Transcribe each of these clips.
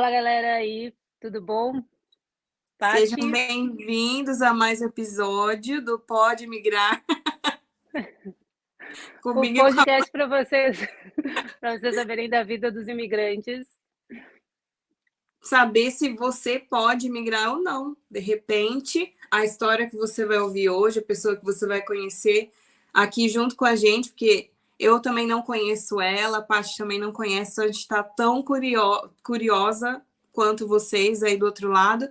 Fala, galera aí, tudo bom? Sejam Pati, bem-vindos a mais um episódio do Pode Migrar o comigo e com a... podcast para vocês, para vocês saberem da vida dos imigrantes. Saber se você pode migrar ou não. De repente, a história que você vai ouvir hoje, a pessoa que você vai conhecer aqui junto com a gente, porque eu também não conheço ela, a Paty também não conhece, a gente está tão curiosa quanto vocês aí do outro lado,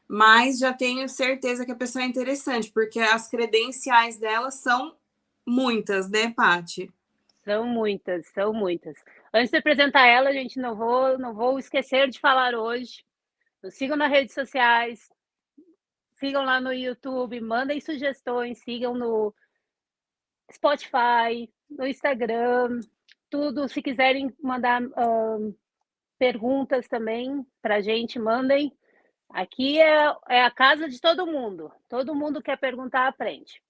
mas já tenho certeza que a pessoa é interessante, porque as credenciais dela são muitas, né, Paty? São muitas, são muitas. Antes de apresentar ela, gente, não vou esquecer de falar hoje. Nos sigam nas redes sociais, sigam lá no YouTube, mandem sugestões, sigam no Spotify, no Instagram, tudo. Se quiserem mandar perguntas também para a gente, mandem. Aqui é a casa de todo mundo quer perguntar, aprende.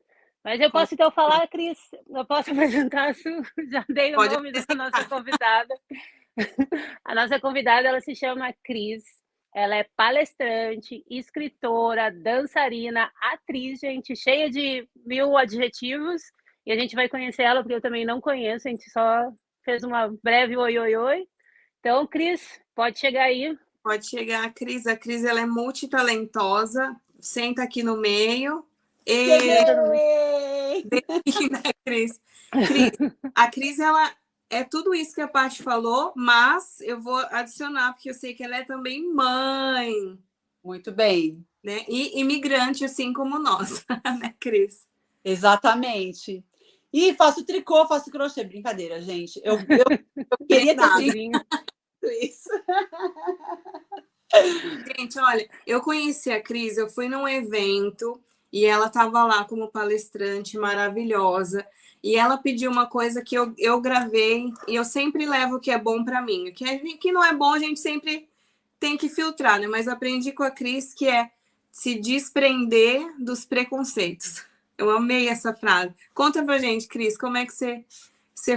Mas eu posso então falar, Cris, eu posso apresentar, já dei o Pode nome da nossa convidada. A nossa convidada, ela se chama Cris, ela é palestrante, escritora, dançarina, atriz, gente, cheia de 1000 adjetivos, e a gente vai conhecer ela, porque eu também não conheço, a gente só fez uma breve oi, oi, oi. Então, Cris, pode chegar aí. Pode chegar a Cris. A Cris ela é multitalentosa. Senta aqui no meio. E Cheguei! bem-vinda, Cris. Cris, a Cris ela é tudo isso que a Paty falou, mas eu vou adicionar porque eu sei que ela é também mãe, Muito bem, né? E imigrante assim como nós, né, Cris? exatamente. E faço tricô, faço crochê. Brincadeira, gente. Eu queria ter feito isso. Gente, olha, eu conheci a Cris, eu fui num evento e ela estava lá como palestrante maravilhosa. E ela pediu uma coisa que eu gravei e eu sempre levo o que é bom para mim. Que não é bom, a gente sempre tem que filtrar, né? Mas aprendi com a Cris que é se desprender dos preconceitos. Eu amei essa frase. Conta pra gente, Cris, como é que você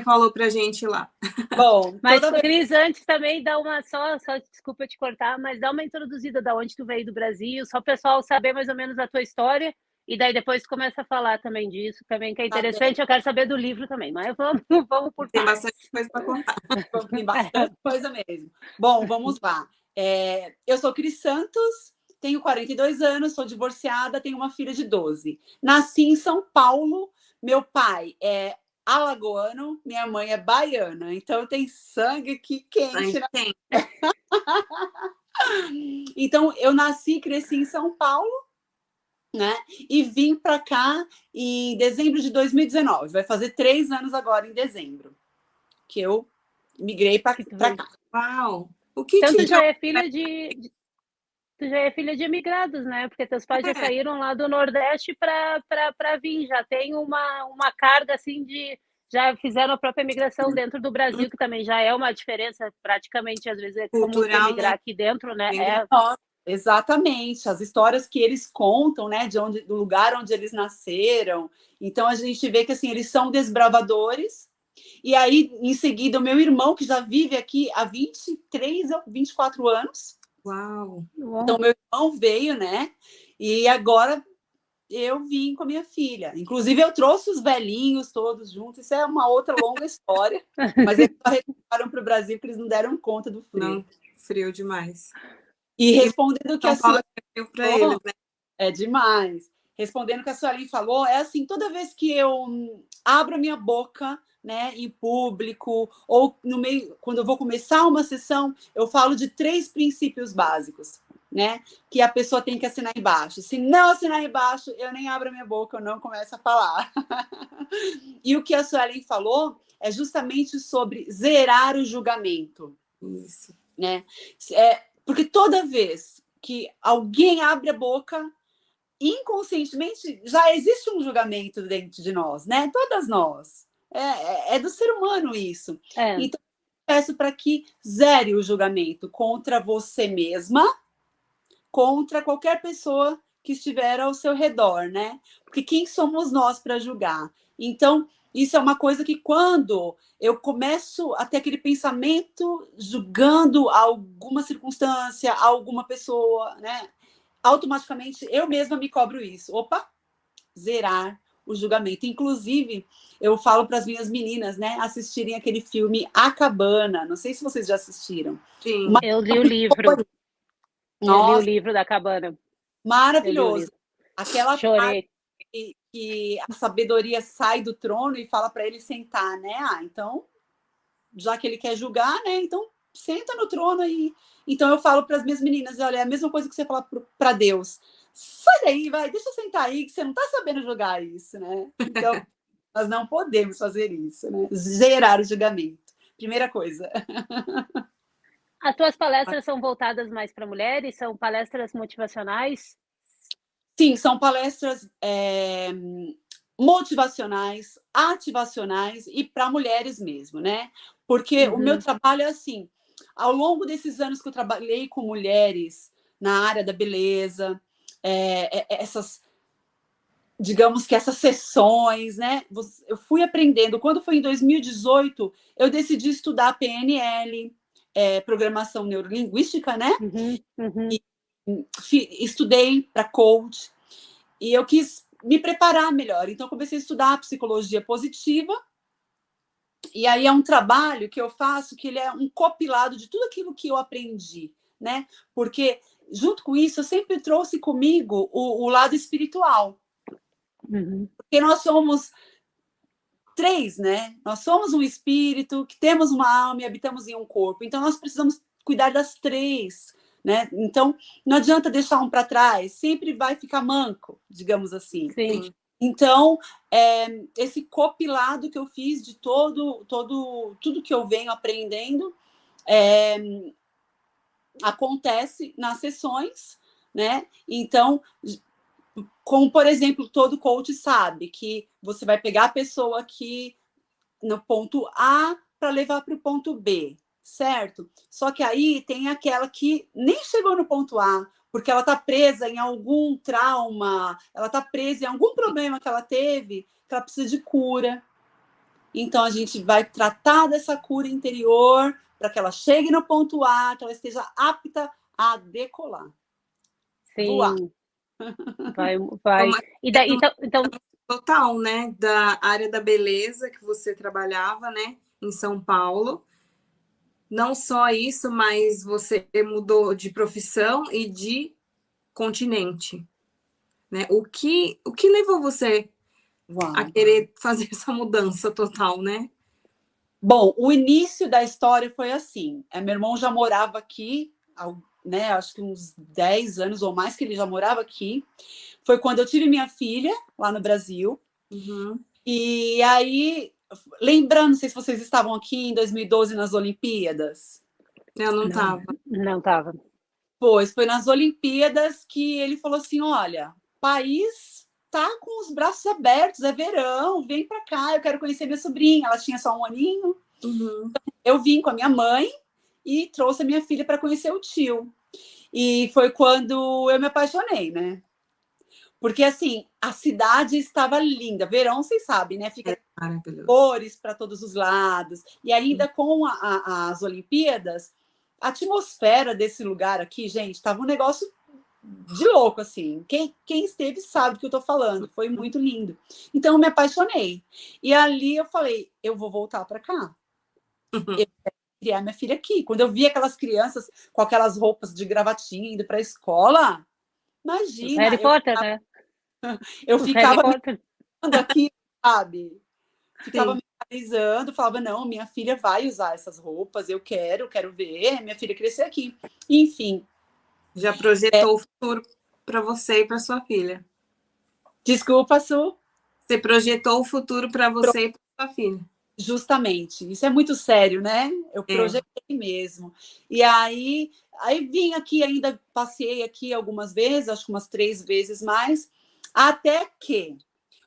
falou pra gente lá? Bom, Mas, toda vez... Cris, antes também dá uma só desculpa te cortar, mas dá uma introduzida da onde tu veio do Brasil, só o pessoal saber mais ou menos a tua história, e daí depois tu começa a falar também disso, também que é Tá bem, interessante, eu quero saber do livro também, mas vamos por Tem partes. bastante coisa para contar. tem bastante coisa mesmo. Bom, vamos lá. Eu sou Cris Santos, tenho 42 anos, sou divorciada, tenho uma filha de 12. Nasci em São Paulo, meu pai é alagoano, minha mãe é baiana, então tem sangue aqui quente, né? Tem. Então, eu nasci e cresci em São Paulo, né? E vim para cá em dezembro de 2019. Vai fazer 3 anos agora, em dezembro, que eu migrei para cá. Uau! O que Então te tu já deu? é filha tu já é filha de imigrados, né? Porque teus pais já saíram lá do Nordeste para vir, já tem uma carga assim de já fizeram a própria imigração dentro do Brasil, que também já é uma diferença, praticamente, às vezes é como tu Cultural, né? emigrar aqui dentro, né? Exatamente, as histórias que eles contam, né, do lugar onde eles nasceram. Então a gente vê que assim eles são desbravadores. E aí, em seguida, o meu irmão, que já vive aqui há 23 ou 24 anos. Uau! Então, meu irmão veio, né? E agora eu vim com a minha filha. Inclusive, eu trouxe os velhinhos todos juntos. Isso é uma outra longa história. Mas eles só retornaram para o Brasil porque eles não deram conta do frio. Não, frio demais. E respondendo o que São a Paulo Sueli é frio para falou, eles, né? é demais. Respondendo o que a Sueli falou, é assim, toda vez que eu abro a minha boca, né, em público, ou no meio, quando eu vou começar uma sessão, eu falo de 3 princípios básicos, né, que a pessoa tem que assinar embaixo. Se não assinar embaixo, eu nem abro a minha boca, eu não começo a falar. E o que a Sueli falou é justamente sobre zerar o julgamento. Isso. Né? Porque toda vez que alguém abre a boca, inconscientemente já existe um julgamento dentro de nós, né? Todas nós. É do ser humano isso. Então, eu peço para que zere o julgamento contra você mesma, contra qualquer pessoa que estiver ao seu redor, né? Porque quem somos nós para julgar? Então, isso é uma coisa que quando eu começo a ter aquele pensamento julgando alguma circunstância, alguma pessoa, né? Automaticamente eu mesma me cobro isso. Opa, zerar o julgamento. Inclusive, eu falo para as minhas meninas, né, assistirem aquele filme A Cabana. Não sei se vocês já assistiram. Sim. Eu li o livro. Eu li o livro da Cabana. Maravilhoso. Aquela Chorei. parte que a sabedoria sai do trono e fala para ele sentar, né? Então, já que ele quer julgar, né? Então, senta no trono aí. Então, eu falo para as minhas meninas, olha, é a mesma coisa que você fala para Deus. Sai daí, vai, deixa eu sentar aí, que você não está sabendo julgar isso, né? Então, nós não podemos fazer isso, né? Zerar o julgamento. Primeira coisa. As tuas palestras são voltadas mais para mulheres? São palestras motivacionais? Sim, são palestras motivacionais, ativacionais e para mulheres mesmo, né? Porque o meu trabalho é assim, ao longo desses anos que eu trabalhei com mulheres na área da beleza, essas, digamos que essas sessões, né? Eu fui aprendendo. Quando foi em 2018, eu decidi estudar PNL, programação neurolinguística, né? Estudei para coach e eu quis me preparar melhor. Então, comecei a estudar psicologia positiva. E aí é um trabalho que eu faço que ele é um compilado de tudo aquilo que eu aprendi, né? Porque, junto com isso, eu sempre trouxe comigo o lado espiritual. Porque nós somos três, né? Nós somos um espírito, que temos uma alma e habitamos em um corpo. Então, nós precisamos cuidar das três, né? Então, não adianta deixar um para trás, sempre vai ficar manco, digamos assim. Sim. Então, esse compilado que eu fiz de tudo que eu venho aprendendo acontece nas sessões, né? Então, como, por exemplo, todo coach sabe que você vai pegar a pessoa aqui no ponto A para levar para o ponto B, certo? Só que aí tem aquela que nem chegou no ponto A, porque ela está presa em algum trauma, ela está presa em algum problema que ela teve, que ela precisa de cura. Então, a gente vai tratar dessa cura interior para que ela chegue no ponto A, que ela esteja apta a decolar. Sim. Voar. Vai. E daí, então... Total, né? Da área da beleza que você trabalhava, né? Em São Paulo. Não só isso, mas você mudou de profissão e de continente, né? O que levou você a querer fazer essa mudança total, né? Bom, o início da história foi assim. Meu irmão já morava aqui, né? Acho que uns 10 anos ou mais que ele já morava aqui. Foi quando eu tive minha filha lá no Brasil. E aí, lembrando, não sei se vocês estavam aqui em 2012 nas Olimpíadas. Eu não estava. Não estava. Pois, foi nas Olimpíadas que ele falou assim, olha, o país tá com os braços abertos, é verão, vem para cá, eu quero conhecer minha sobrinha. Ela tinha só 1 aninho. Eu vim com a minha mãe e trouxe a minha filha para conhecer o tio. E foi quando eu me apaixonei, né? Porque, assim, a cidade estava linda. Verão, vocês sabem, né? Fica cores para todos os lados. E ainda com as Olimpíadas, a atmosfera desse lugar aqui, gente, estava um negócio de louco, assim. Quem esteve sabe do que eu estou falando. Foi muito lindo. Então, eu me apaixonei. E ali eu falei, eu vou voltar para cá. Eu quero criar minha filha aqui. Quando eu vi aquelas crianças com aquelas roupas de gravatinha indo para a escola, imagina. Harry Potter, né? Eu ficava aqui, sabe? Ficava me analisando, falava, não, minha filha vai usar essas roupas, eu quero ver minha filha crescer aqui. Enfim. Já projetou o futuro para você e para sua filha. Desculpa, Su. Você projetou o futuro para você e para sua filha. Justamente. Isso é muito sério, né? Eu projetei mesmo. E aí vim aqui, ainda passei aqui algumas vezes, acho que umas 3 vezes mais, até que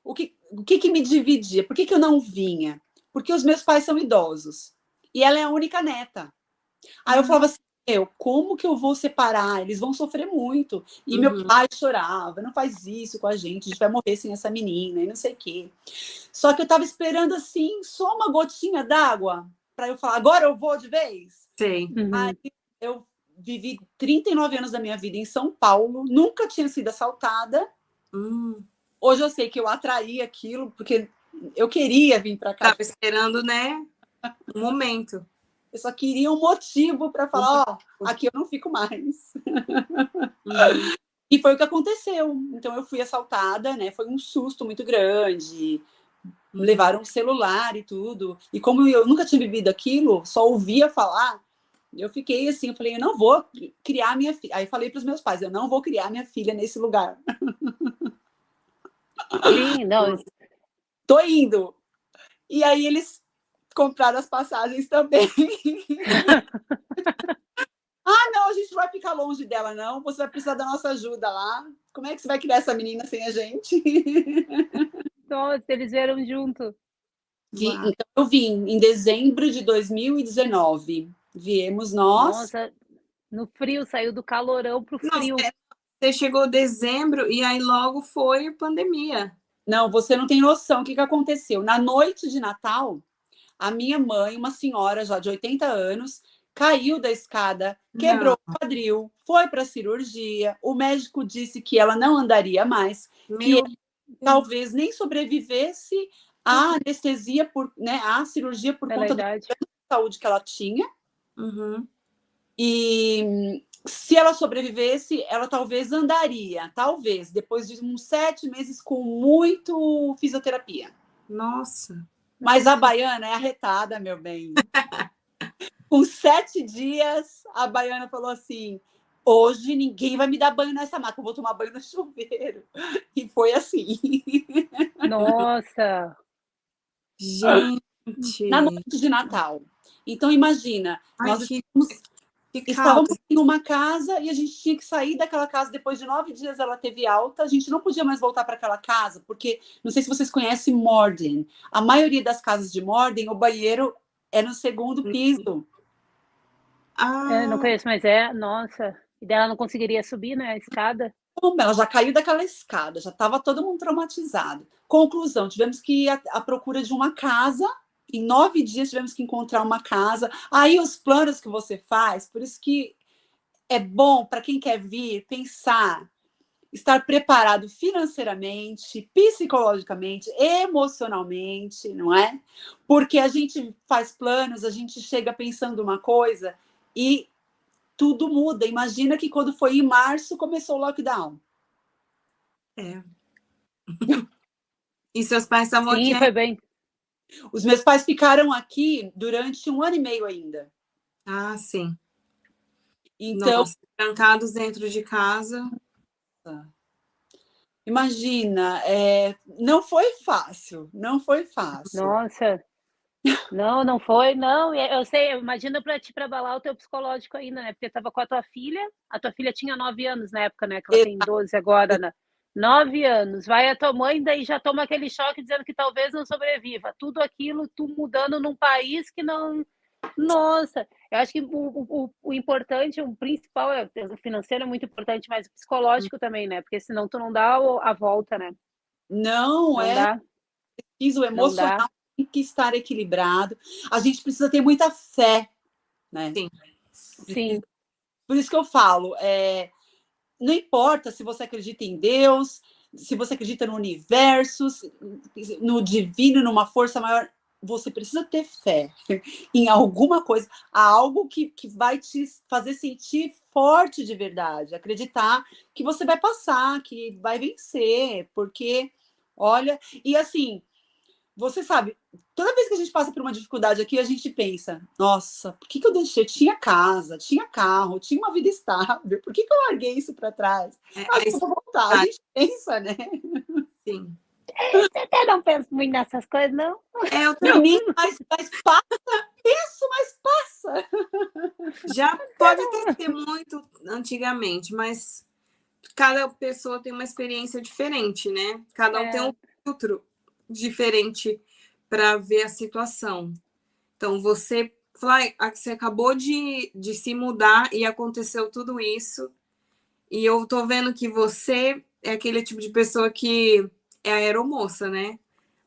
o que me dividia? Por que eu não vinha? Porque os meus pais são idosos e ela é a única neta. Aí eu falava assim, como que eu vou separar? Eles vão sofrer muito. E meu Uhum. pai chorava, não faz isso com a gente vai morrer sem essa menina, e não sei o quê. Só que eu tava esperando, assim, só uma gotinha d'água para eu falar, agora eu vou de vez. Sei. Uhum. Eu vivi 39 anos da minha vida em São Paulo, nunca tinha sido assaltada. Hoje eu sei que eu atraí aquilo, porque eu queria vir para cá. Tava esperando, né, um momento. Eu só queria um motivo para falar, ó, aqui eu não fico mais. Uhum. E foi o que aconteceu. Então eu fui assaltada, né? Foi um susto muito grande. Me levaram um celular e tudo. E como eu nunca tinha vivido aquilo, só ouvia falar, eu fiquei assim, eu falei, eu não vou criar minha filha. Aí falei para os meus pais, eu não vou criar minha filha nesse lugar. Sim, não. Tô indo. E aí eles compraram as passagens também. Não, a gente não vai ficar longe dela, não. Você vai precisar da nossa ajuda lá. Como é que você vai criar essa menina sem a gente? Nossa, eles vieram junto. Então, eu vim em dezembro de 2019. Viemos nós. Nossa, no frio, saiu do calorão pro Não, frio. você chegou em dezembro e aí logo foi pandemia. Não, você não tem noção o que aconteceu. Na noite de Natal, a minha mãe, uma senhora já de 80 anos, caiu da escada, quebrou o quadril, foi para a cirurgia. O médico disse que ela não andaria mais, que talvez nem sobrevivesse à anestesia, à cirurgia por Pela conta da idade. saúde que ela tinha. Uhum. E se ela sobrevivesse, ela talvez andaria, talvez, depois de uns 7 meses com muito fisioterapia. Nossa. Mas a baiana é arretada, meu bem. Com 7 dias, a baiana falou assim, hoje ninguém vai me dar banho nessa maca, eu vou tomar banho no chuveiro. E foi assim. Nossa. Gente. Na noite de Natal. Então, imagina, nós Que estávamos em uma casa e a gente tinha que sair daquela casa. Depois de 9 dias ela teve alta, a gente não podia mais voltar para aquela casa, porque, não sei se vocês conhecem Morden. A maioria das casas de Morden, o banheiro é no 2º piso. Não conheço, mas nossa. E dela não conseguiria subir, né, a escada? Ela já caiu daquela escada, já estava todo mundo traumatizado. Conclusão, tivemos que ir à procura de uma casa. Em 9 dias tivemos que encontrar uma casa. Aí os planos que você faz, por isso que é bom para quem quer vir pensar, estar preparado financeiramente, psicologicamente, emocionalmente, não é? Porque a gente faz planos, a gente chega pensando uma coisa e tudo muda. Imagina que quando foi em março começou o lockdown. E seus pais estavam aqui? Sim, foi bem. Os meus pais ficaram aqui durante 1 ano e meio ainda. Sim. Então, nossa, trancados dentro de casa. Imagina, não foi fácil, não foi fácil. Nossa. Não foi, não. Eu sei, imagina para abalar o teu psicológico ainda, né? Porque estava com a tua filha tinha 9 anos na época, né? Que ela tem 12 agora, né? 9 anos. Vai a tua mãe, daí já toma aquele choque dizendo que talvez não sobreviva. Tudo aquilo, tu mudando num país que não. Nossa, eu acho que o importante, o principal, o financeiro é muito importante, mas o psicológico também, né? Porque senão tu não dá a volta, né? Não dá. O emocional tem que estar equilibrado. A gente precisa ter muita fé, né? Sim. Por isso que eu falo, não importa se você acredita em Deus, se você acredita no universo, no divino, numa força maior, você precisa ter fé em alguma coisa, algo que vai te fazer sentir forte de verdade, acreditar que você vai passar, que vai vencer, porque, olha, e assim, você sabe, toda vez que a gente passa por uma dificuldade aqui, a gente pensa, nossa, por que eu deixei? Tinha casa, tinha carro, tinha uma vida estável, por que eu larguei isso para trás? Eu vou voltar, a gente pensa, né? Sim. Você até não pensa muito nessas coisas, não? Eu também. Mas passa, penso, mas passa. Já pode até ser muito antigamente, mas cada pessoa tem uma experiência diferente, né? Cada um tem um filtro diferente para ver a situação. Então, você falei, você acabou de se mudar e aconteceu tudo isso. E eu tô vendo que você é aquele tipo de pessoa que é a aeromoça, né?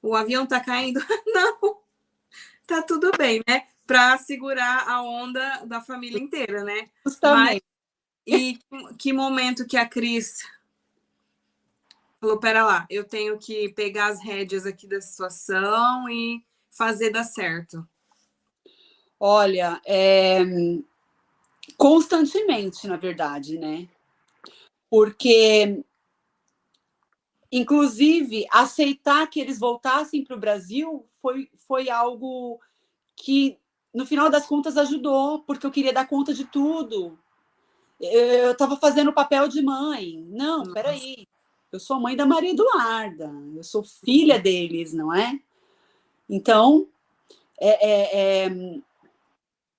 O avião tá caindo. Não, tá tudo bem, né? Para segurar a onda da família inteira, né? Mas Justamente. e que momento que a Cris falou, pera lá, eu tenho que pegar as rédeas aqui da situação e fazer dar certo. Olha, constantemente, na verdade, né? Porque, inclusive, aceitar que eles voltassem para o Brasil foi algo que, no final das contas, ajudou, porque eu queria dar conta de tudo. Eu estava fazendo o papel de mãe. Não, Nossa. peraí. Eu sou mãe da Maria Eduarda. Eu sou filha deles, não é? Então,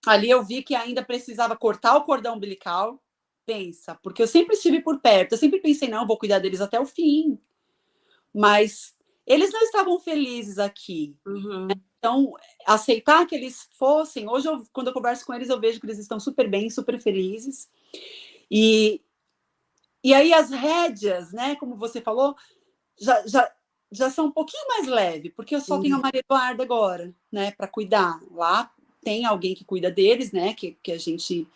ali eu vi que ainda precisava cortar o cordão umbilical. Pensa, porque eu sempre estive por perto. Eu sempre pensei, não, vou cuidar deles até o fim. Mas eles não estavam felizes aqui. Uhum. Então, aceitar que eles fossem... Hoje, quando eu converso com eles, eu vejo que eles estão super bem, super felizes. E aí as rédeas, né, como você falou, já são um pouquinho mais leve, porque eu só tenho a Maria Eduarda agora, né, para cuidar. Lá tem alguém que cuida deles, né, que a gente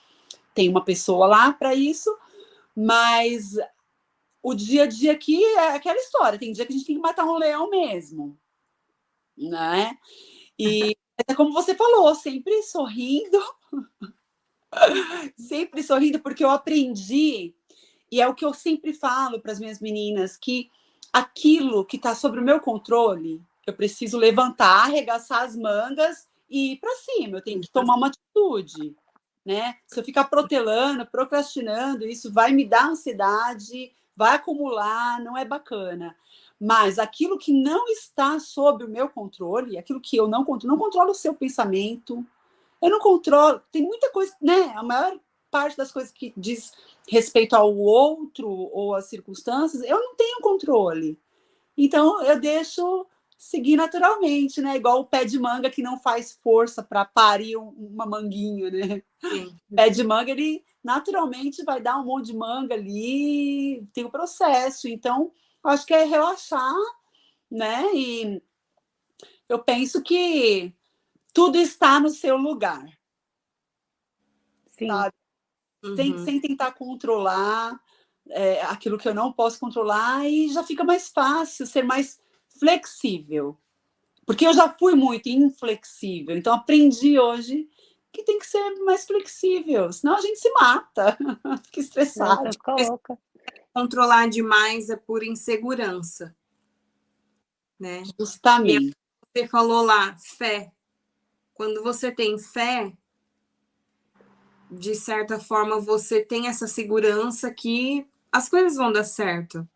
tem uma pessoa lá para isso, mas o dia a dia aqui é aquela história. Tem dia que a gente tem que matar um leão mesmo, né? E é como você falou, sempre sorrindo, porque eu aprendi, e é o que eu sempre falo para as minhas meninas, que aquilo que está sobre o meu controle, eu preciso levantar, arregaçar as mangas e ir para cima, eu tenho que tomar uma atitude, né? Se eu ficar protelando, procrastinando, isso vai me dar ansiedade, vai acumular, não é bacana. Mas aquilo que não está sob o meu controle, aquilo que eu não controlo o seu pensamento, eu não controlo, tem muita coisa, né? A maior parte das coisas que diz respeito ao outro ou às circunstâncias, eu não tenho controle. Então, eu deixo seguir naturalmente, né? Igual o pé de manga que não faz força para parir uma manguinha, né? Sim. O pé de manga, ele naturalmente vai dar um monte de manga ali, tem o processo. Então, acho que é relaxar, né? E eu penso que tudo está no seu lugar. Sim. Sabe? Sem tentar controlar aquilo que eu não posso controlar, e já fica mais fácil ser mais flexível. Porque eu já fui muito inflexível, então aprendi hoje que tem que ser mais flexível, senão a gente se mata, fica estressado. Nossa, coloca. Controlar demais é por insegurança, né? Justamente. E você falou lá, fé. Quando você tem fé, de certa forma, você tem essa segurança que as coisas vão dar certo,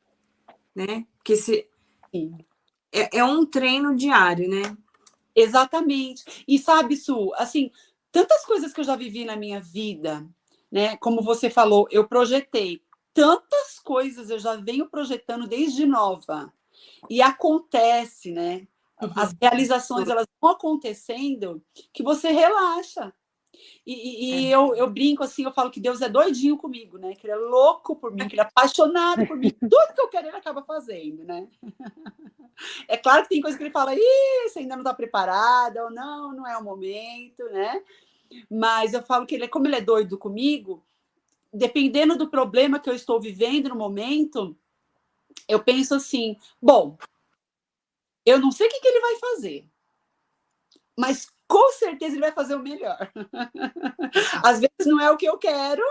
né? Porque é um treino diário, né? Exatamente. E sabe, Su, assim, tantas coisas que eu já vivi na minha vida, né? Como você falou, eu projetei tantas coisas, eu já venho projetando desde nova. E acontece, né? As realizações, elas vão acontecendo que você relaxa. E eu brinco assim, eu falo que Deus é doidinho comigo, né? Que ele é louco por mim, que ele é apaixonado por mim. Tudo que eu quero, ele acaba fazendo, né? É claro que tem coisa que ele fala, você ainda não está preparada, ou não é o momento, né? Mas eu falo que como ele é doido comigo, dependendo do problema que eu estou vivendo no momento, eu penso assim, bom, eu não sei o que ele vai fazer, mas com certeza ele vai fazer o melhor. Às vezes não é o que eu quero,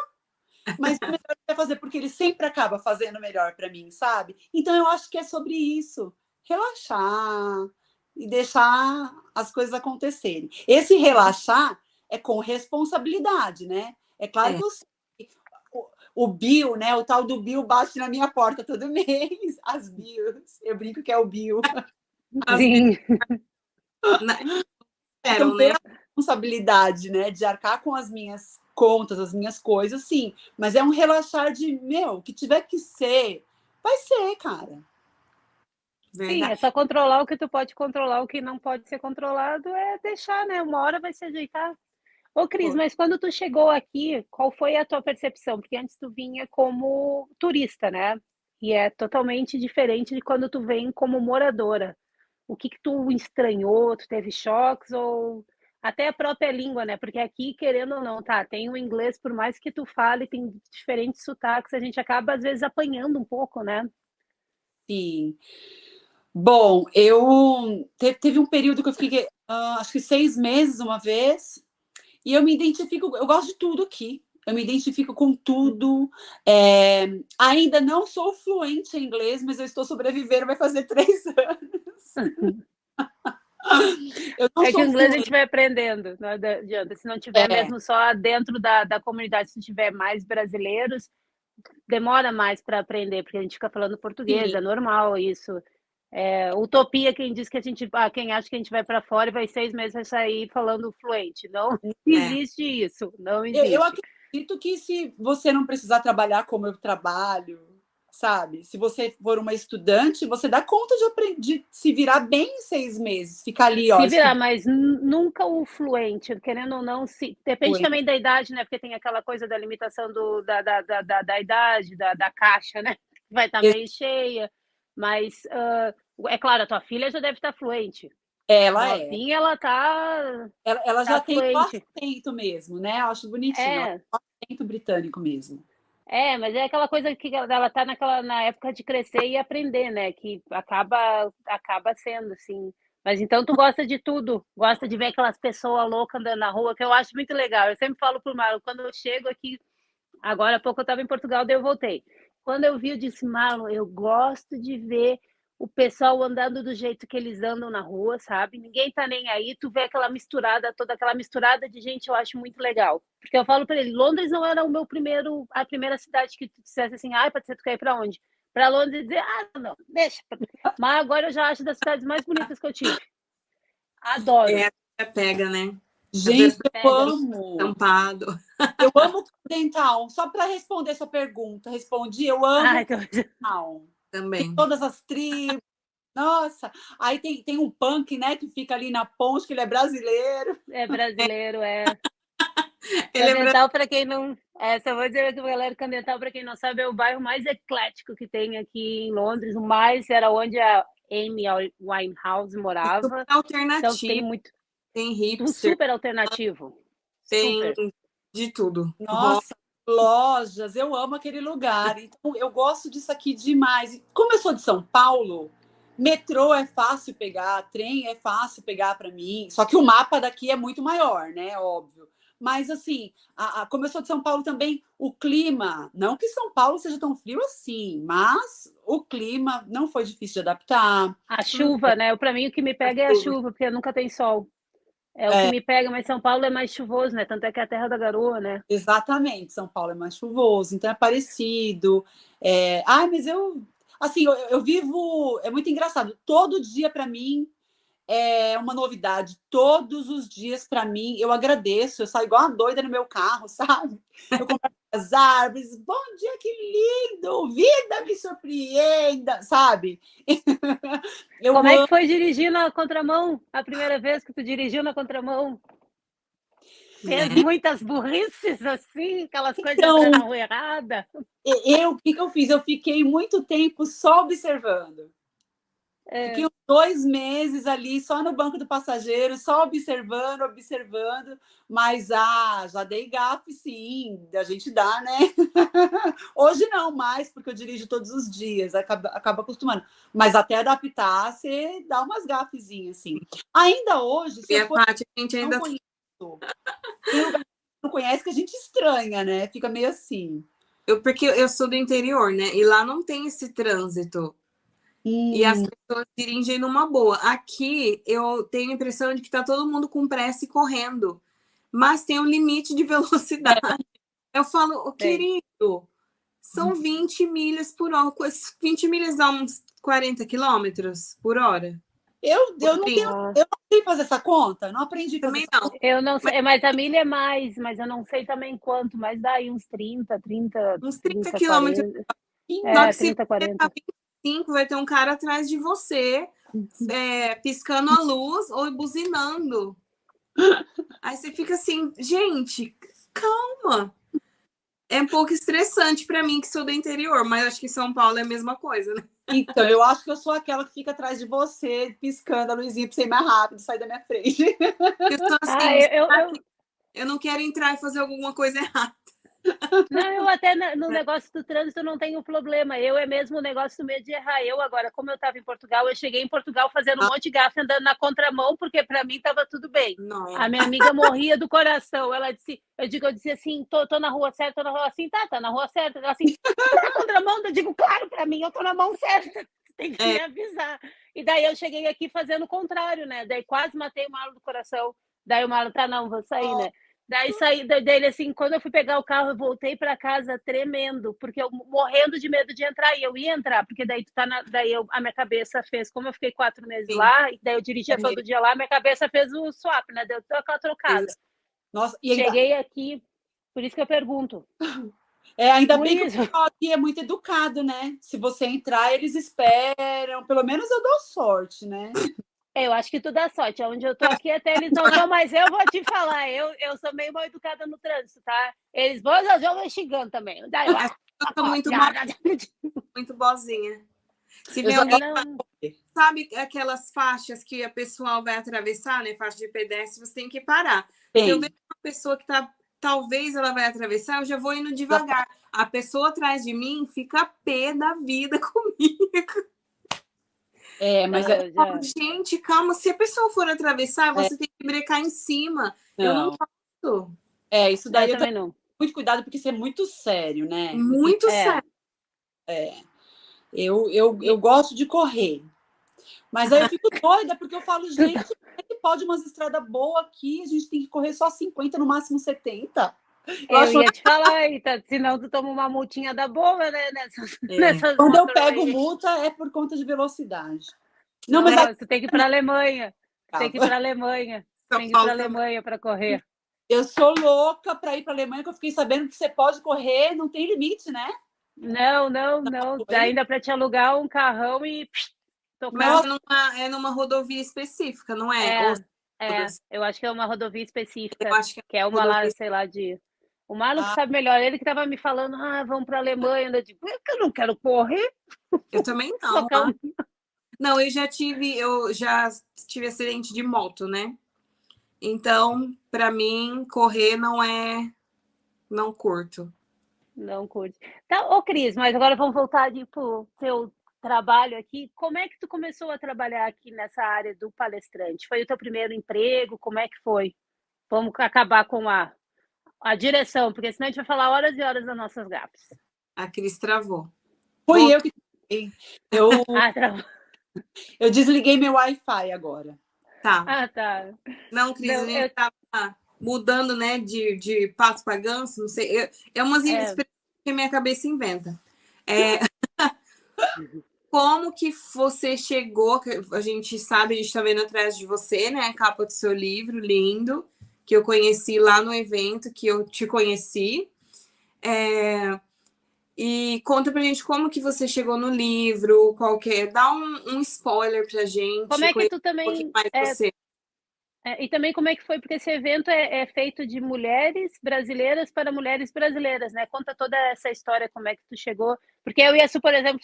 mas o melhor ele vai fazer, porque ele sempre acaba fazendo o melhor para mim, sabe? Então eu acho que é sobre isso, relaxar e deixar as coisas acontecerem. Esse relaxar é com responsabilidade, né? É claro que eu sei, o Bill, né? O tal do Bill bate na minha porta todo mês. As Bills, eu brinco que é o Bill. Sim. Então, ter a responsabilidade, né, de arcar com as minhas contas, as minhas coisas, sim. Mas é um relaxar de, o que tiver que ser, vai ser, cara. Verdade. Sim, é só controlar o que tu pode controlar, o que não pode ser controlado é deixar, né? Uma hora vai se ajeitar. Ô, Cris, mas quando tu chegou aqui, qual foi a tua percepção? Porque antes tu vinha como turista, né? E é totalmente diferente de quando tu vem como moradora. O que que tu estranhou? Tu teve choques ou até a própria língua, né? Porque aqui, querendo ou não, tá, tem o inglês, por mais que tu fale, tem diferentes sotaques, a gente acaba às vezes apanhando um pouco, né? Sim. Bom, eu teve um período que eu fiquei, acho que 6 meses uma vez, e eu me identifico, eu gosto de tudo aqui. Eu me identifico com tudo. Ainda não sou fluente em inglês, mas eu estou sobrevivendo, vai fazer 3 anos. Eu não É que o sou inglês a fluente. gente vai aprendendo, não adianta. Se não tiver mesmo só dentro da comunidade, se tiver mais brasileiros, demora mais para aprender, porque a gente fica falando português, Sim. é normal isso. É, utopia quem diz que a gente, quem acha que a gente vai para fora e vai 6 meses vai sair falando fluente. Não existe isso, não Eu existe. acredito que se você não precisar trabalhar como eu trabalho, sabe? Se você for uma estudante, você dá conta de se virar bem em 6 meses. Ficar ali, ó, Se virar, estudando. mas nunca o fluente, querendo ou não, depende também da idade, né? Porque tem aquela coisa da limitação da idade, da caixa, né? Vai estar meio cheia, mas é claro, a tua filha já deve estar fluente. Ela é. Novinha, ela Ela já tá tem o fluente. acento mesmo, né? Eu acho bonitinho. Ela É, tem o acento britânico mesmo. mas é aquela coisa que ela tá na época de crescer e aprender, né? Que acaba sendo assim. Mas então tu gosta de tudo, gosta de ver aquelas pessoas loucas andando na rua, que eu acho muito legal. Eu sempre falo pro Marlon, quando eu chego aqui, agora há pouco eu estava em Portugal, daí eu voltei. Quando eu vi, eu disse, Marlon, eu gosto de ver o pessoal andando do jeito que eles andam na rua, sabe? Ninguém tá nem aí, tu vê aquela misturada, toda aquela misturada de gente, eu acho muito legal. Porque eu falo para ele, Londres não era a primeira cidade que tu dissesse assim, ai, Patrícia, tu quer ir para onde? Para Londres e dizer, não, deixa. Mas agora eu já acho das cidades mais bonitas que eu tive. Adoro. Pega, né? Gente, eu Pega. amo. Tampado. Eu amo Dental. Só para responder sua pergunta, respondi, eu amo Então... Dental. Tem Também. todas as tribos. Nossa, aí tem um punk, né, que fica ali na ponte, que ele é brasileiro. É brasileiro, é. Ele é Candental, para quem não. Só vou dizer que o galera Candental, para quem não sabe, é o bairro mais eclético que tem aqui em Londres. O mais era onde a Amy Winehouse morava. super Então alternativo. tem muito. Tem Um hipster, super alternativo. tem Super. de tudo. Nossa, lojas, eu amo aquele lugar. Então, eu gosto disso aqui demais. E como eu sou de São Paulo, metrô é fácil pegar, trem é fácil pegar para mim. Só que o mapa daqui é muito maior, né? Óbvio. Mas, assim, como eu sou de São Paulo também, o clima, não que São Paulo seja tão frio assim, mas o clima não foi difícil de adaptar. A chuva, né? Para mim, o que me pega é a chuva, porque nunca tem sol. É o que me pega, mas São Paulo é mais chuvoso, né? Tanto é que é a terra da garoa, né? Exatamente, São Paulo é mais chuvoso, então é parecido. Mas assim, eu vivo, é muito engraçado. Todo dia para mim é uma novidade. Todos os dias para mim, eu agradeço. Eu saio igual uma doida no meu carro, sabe? Eu compro as árvores. Bom dia, que lindo! Vida me surpreenda, sabe? Como é que foi dirigir na contramão? A primeira vez que tu dirigiu na contramão? Fez muitas burrices assim, aquelas coisas de entrar na rua errada? O que eu fiz? Eu fiquei muito tempo só observando. Fiquei uns 2 meses ali só no banco do passageiro, só observando, mas já dei gafe, sim, a gente dá, né? Hoje não mais, porque eu dirijo todos os dias, acaba acostumando. Mas até adaptar, você dá umas gafezinhas, assim. Ainda hoje, se eu for, a gente ainda não conheço. Tem lugar que não conhece que a gente estranha, né? Fica meio assim. Porque eu sou do interior, né? E lá não tem esse trânsito. E as pessoas dirigem numa boa. Aqui eu tenho a impressão de que tá todo mundo com pressa e correndo. Mas tem um limite de velocidade. Eu falo, querido, são 20 milhas por hora. 20 milhas dá uns 40 quilômetros por hora. Eu não sei fazer essa conta, não aprendi a fazer Também não. Eu não sei, mas a milha é mais, mas eu não sei também quanto, mas dá aí uns 30, Uns 30 40. quilômetros. 30, 40. 25, vai ter um cara atrás de você, piscando a luz ou buzinando. Aí você fica assim, gente, calma. É um pouco estressante para mim, que sou do interior, mas acho que São Paulo é a mesma coisa, né? Então, eu acho que eu sou aquela que fica atrás de você, piscando a luzinha pra você ir mais rápido, sair da minha frente. Eu sou Ah, assim, eu não quero entrar e fazer alguma coisa errada. não, eu até no negócio do trânsito não tenho problema. Eu é mesmo o negócio do medo de errar. Eu agora, como eu estava em Portugal, eu cheguei em Portugal fazendo um monte de gafe andando na contramão, porque para mim estava tudo bem. Não. A minha amiga morria do coração. Ela disse, eu dizia assim, tô na rua certa, tô na rua assim, tá na rua certa. Ela assim, tá na contramão? Eu digo, claro, para mim, eu tô na mão certa. Tem que me avisar. E daí eu cheguei aqui fazendo o contrário, né? Daí quase matei o Marlon do coração. Daí o Marlon, tá, não, vou sair, né? Daí saí dele assim, quando eu fui pegar o carro, eu voltei para casa tremendo, porque eu morrendo de medo de entrar, e eu ia entrar, porque daí a minha cabeça fez, como eu fiquei 4 meses Sim. lá, e daí eu dirigia todo dia lá, minha cabeça fez o swap, né? Deu aquela trocada. Nossa, e ainda... Cheguei aqui, por isso que eu pergunto. Ainda Por bem que o isso. pessoal aqui é muito educado, né? Se você entrar, eles esperam. Pelo menos eu dou sorte, né? Eu acho que tu dá sorte. Onde eu tô aqui, até eles não dão, mas eu vou te falar, eu sou meio mal educada no trânsito, tá? Eles vão xingando também. Daí, Eu sou muito boazinha. Se vê alguém, sabe aquelas faixas que a pessoa vai atravessar, né? Faixa de pedestre, você tem que parar. Tem. É. Se eu vejo uma pessoa que talvez ela vai atravessar, eu já vou indo devagar. A pessoa atrás de mim fica pé da vida comigo. Mas gente, calma. Se a pessoa for atravessar, você tem que brecar em cima. Não. Eu não posso. Isso daí eu também não. Muito cuidado, porque isso é muito sério, né? Muito sério. Eu gosto de correr. Mas aí eu fico doida, porque eu falo, gente, como é que pode umas estradas boas aqui? A gente tem que correr só 50, no máximo 70. Eu ia te falar, senão tu toma uma multinha da boa, né? Nessas Quando eu pego multa, é por conta de velocidade. Não, mas tu tem que ir para a Alemanha. Tem que ir para a Alemanha. São Tem que ir para a Paulo também. Alemanha para correr. Eu sou louca para ir para a Alemanha, que eu fiquei sabendo que você pode correr, não tem limite, né? Não. Dá ainda para te alugar um carrão e tocar. Mas é numa rodovia específica, não é? Eu acho que é uma rodovia específica. Eu acho que é uma lá, sei lá, de... O Marlon que sabe melhor. Ele que estava me falando, vamos para a Alemanha. Eu digo, eu não quero correr. Eu também não. Não, eu já tive acidente de moto, né? Então, para mim, correr não curto. Não curte. Tá, ô Cris, mas agora vamos voltar pro teu trabalho aqui. Como é que tu começou a trabalhar aqui nessa área do palestrante? Foi o teu primeiro emprego? Como é que foi? Vamos acabar com a direção, porque senão a gente vai falar horas e horas das nossas gafes. A Cris travou. Foi eu que travei. Travou. Eu desliguei meu Wi-Fi agora. Tá. Tá. Não, Cris, a gente tava mudando, né, de pato para ganso, não sei. É umas expressões que minha cabeça inventa. Como que você chegou? A gente sabe, a gente está vendo atrás de você, né? A capa do seu livro, lindo, que eu conheci lá no evento, que eu te conheci. E conta pra gente como que você chegou no livro, dá um spoiler pra gente. Como é que tu também... você. E também como é que foi, porque esse evento é feito de mulheres brasileiras para mulheres brasileiras, né? Conta toda essa história, como é que tu chegou. Porque eu e a Su, por exemplo,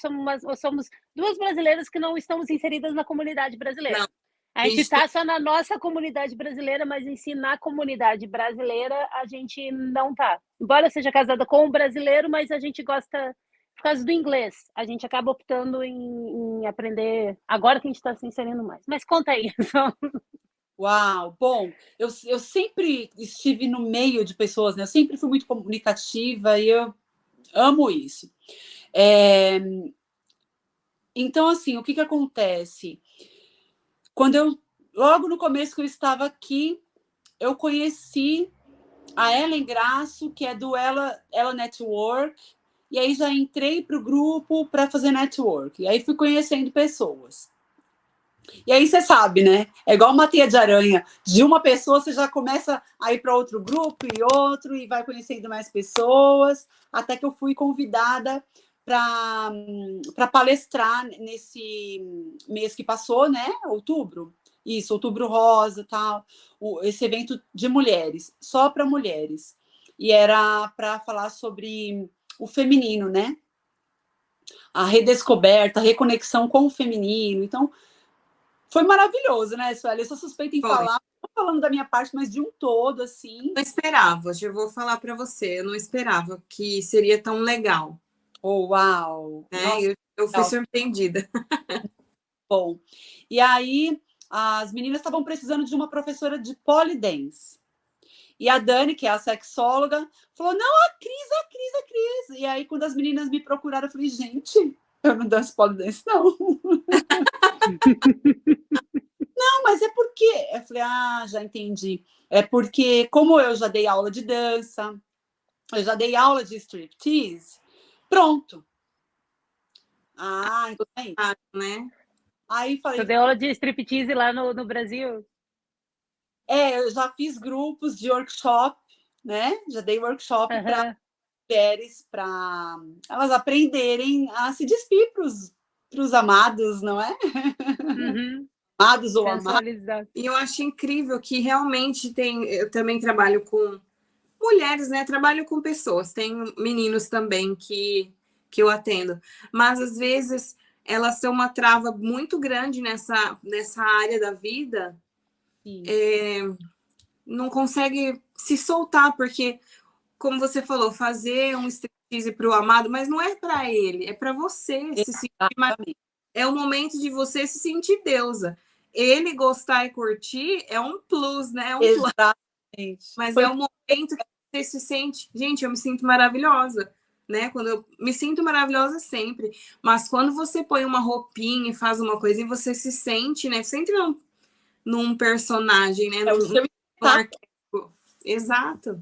somos duas brasileiras que não estamos inseridas na comunidade brasileira. Não. A gente está só na nossa comunidade brasileira, mas em si, na comunidade brasileira, a gente não tá. Embora eu seja casada com um brasileiro, mas a gente gosta, por causa do inglês, a gente acaba optando em aprender, agora que a gente está se inserindo mais. Mas conta aí. Uau, bom, eu sempre estive no meio de pessoas, né? Eu sempre fui muito comunicativa e eu amo isso. Então, assim, o que acontece? Logo no começo que eu estava aqui, eu conheci a Ellen Grasso, que é do Ela Network, e aí já entrei para o grupo para fazer network, e aí fui conhecendo pessoas. E aí você sabe, né? É igual uma teia de aranha. De uma pessoa você já começa a ir para outro grupo e outro, e vai conhecendo mais pessoas, até que eu fui convidada para palestrar nesse mês que passou, né? Outubro. Isso, Outubro Rosa, tal, esse evento de mulheres, só para mulheres. E era para falar sobre o feminino, né? A redescoberta, a reconexão com o feminino. Então, foi maravilhoso, né, Sueli? Eu sou suspeita em falar, não falando da minha parte, mas de um todo, assim. Não esperava, já vou falar para você, eu não esperava que seria tão legal. Oh, uau! Né? Nossa, eu fui surpreendida. Bom, e aí as meninas estavam precisando de uma professora de polidense. E a Dani, que é a sexóloga, falou, não, a Cris. E aí, quando as meninas me procuraram, eu falei, gente, eu não danço polidense, não. Não, mas é porque... Eu falei, já entendi. É porque, como eu já dei aula de dança, eu já dei aula de striptease, pronto. Então é isso. Né? Aí falei... Tu deu aula de striptease lá no Brasil? Eu já fiz grupos de workshop, né? Já dei workshop para mulheres, para elas aprenderem a se despir para os amados, não é? Uhum. Amados ou amados. E eu acho incrível que realmente tem... Eu também trabalho com mulheres, né? Trabalho com pessoas. Tem meninos também que eu atendo. Mas, às vezes, elas são uma trava muito grande nessa área da vida. Não consegue se soltar, porque, como você falou, fazer um striptease para o amado, mas não é para ele, é para você se sentir. É o momento de você se sentir deusa. Ele gostar e curtir é um plus, né? É um plus. Mas é o momento que você se sente. Gente, eu me sinto maravilhosa, né? Quando eu me sinto maravilhosa sempre. Mas quando você põe uma roupinha e faz uma coisa e você se sente, né? Você entra num personagem, né? Num arquétipo. Exato.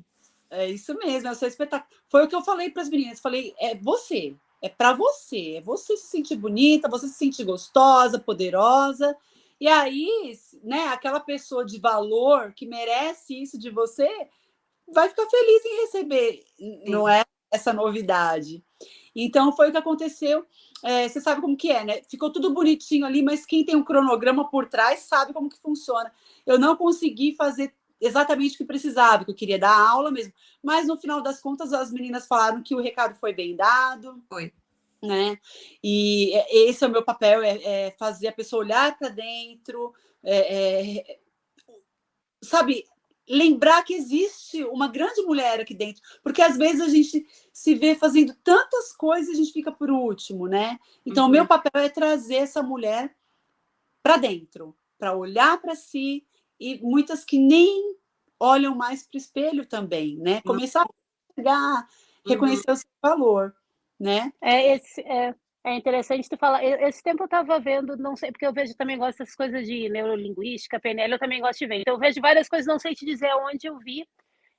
É isso mesmo, é o seu espetáculo. Foi o que eu falei para as meninas. Falei, é você. É para você. É você se sentir bonita, você se sentir gostosa, poderosa. E aí, né, aquela pessoa de valor que merece isso de você vai ficar feliz em receber, não é? Essa novidade. Então, foi o que aconteceu. Você sabe como que é, né? Ficou tudo bonitinho ali, mas quem tem um cronograma por trás sabe como que funciona. Eu não consegui fazer exatamente o que precisava, que eu queria dar aula mesmo. Mas, no final das contas, as meninas falaram que o recado foi bem dado. Foi. Né? E esse é o meu papel, é fazer a pessoa olhar para dentro, sabe, lembrar que existe uma grande mulher aqui dentro, porque às vezes a gente se vê fazendo tantas coisas e a gente fica por último, né? Então o meu papel é trazer essa mulher para dentro, para olhar para si, e muitas que nem olham mais para o espelho também, né? Começar a pegar, reconhecer o seu valor. Né? É interessante tu falar. Esse tempo eu estava vendo, não sei, porque eu vejo também, gosto dessas coisas de neurolinguística, PNL, eu também gosto de ver. Então eu vejo várias coisas, não sei te dizer onde eu vi.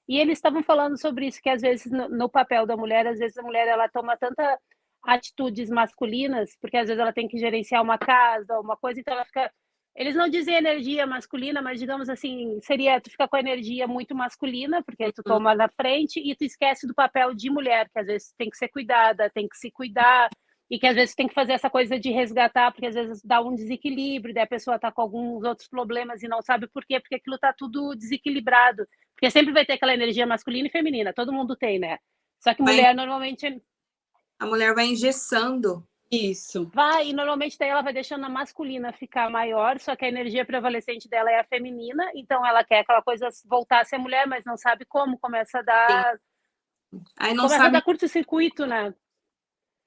E eles estavam falando sobre isso, que às vezes no papel da mulher, às vezes a mulher ela toma tanta atitudes masculinas, porque às vezes ela tem que gerenciar uma casa, uma coisa, então ela fica... Eles não dizem energia masculina, mas digamos assim, seria tu fica com a energia muito masculina, porque tu toma na frente e tu esquece do papel de mulher, que às vezes tem que ser cuidada, tem que se cuidar, e que às vezes tem que fazer essa coisa de resgatar, porque às vezes dá um desequilíbrio, daí a pessoa tá com alguns outros problemas e não sabe por quê, porque aquilo tá tudo desequilibrado. Porque sempre vai ter aquela energia masculina e feminina, todo mundo tem, né? Só que mulher normalmente... A mulher vai engessando. Isso. Vai, e normalmente daí ela vai deixando a masculina ficar maior, só que a energia prevalecente dela é a feminina, então ela quer aquela coisa voltar a ser mulher, mas não sabe como, começa a dar... Aí não começa sabe... a dar curto-circuito, né?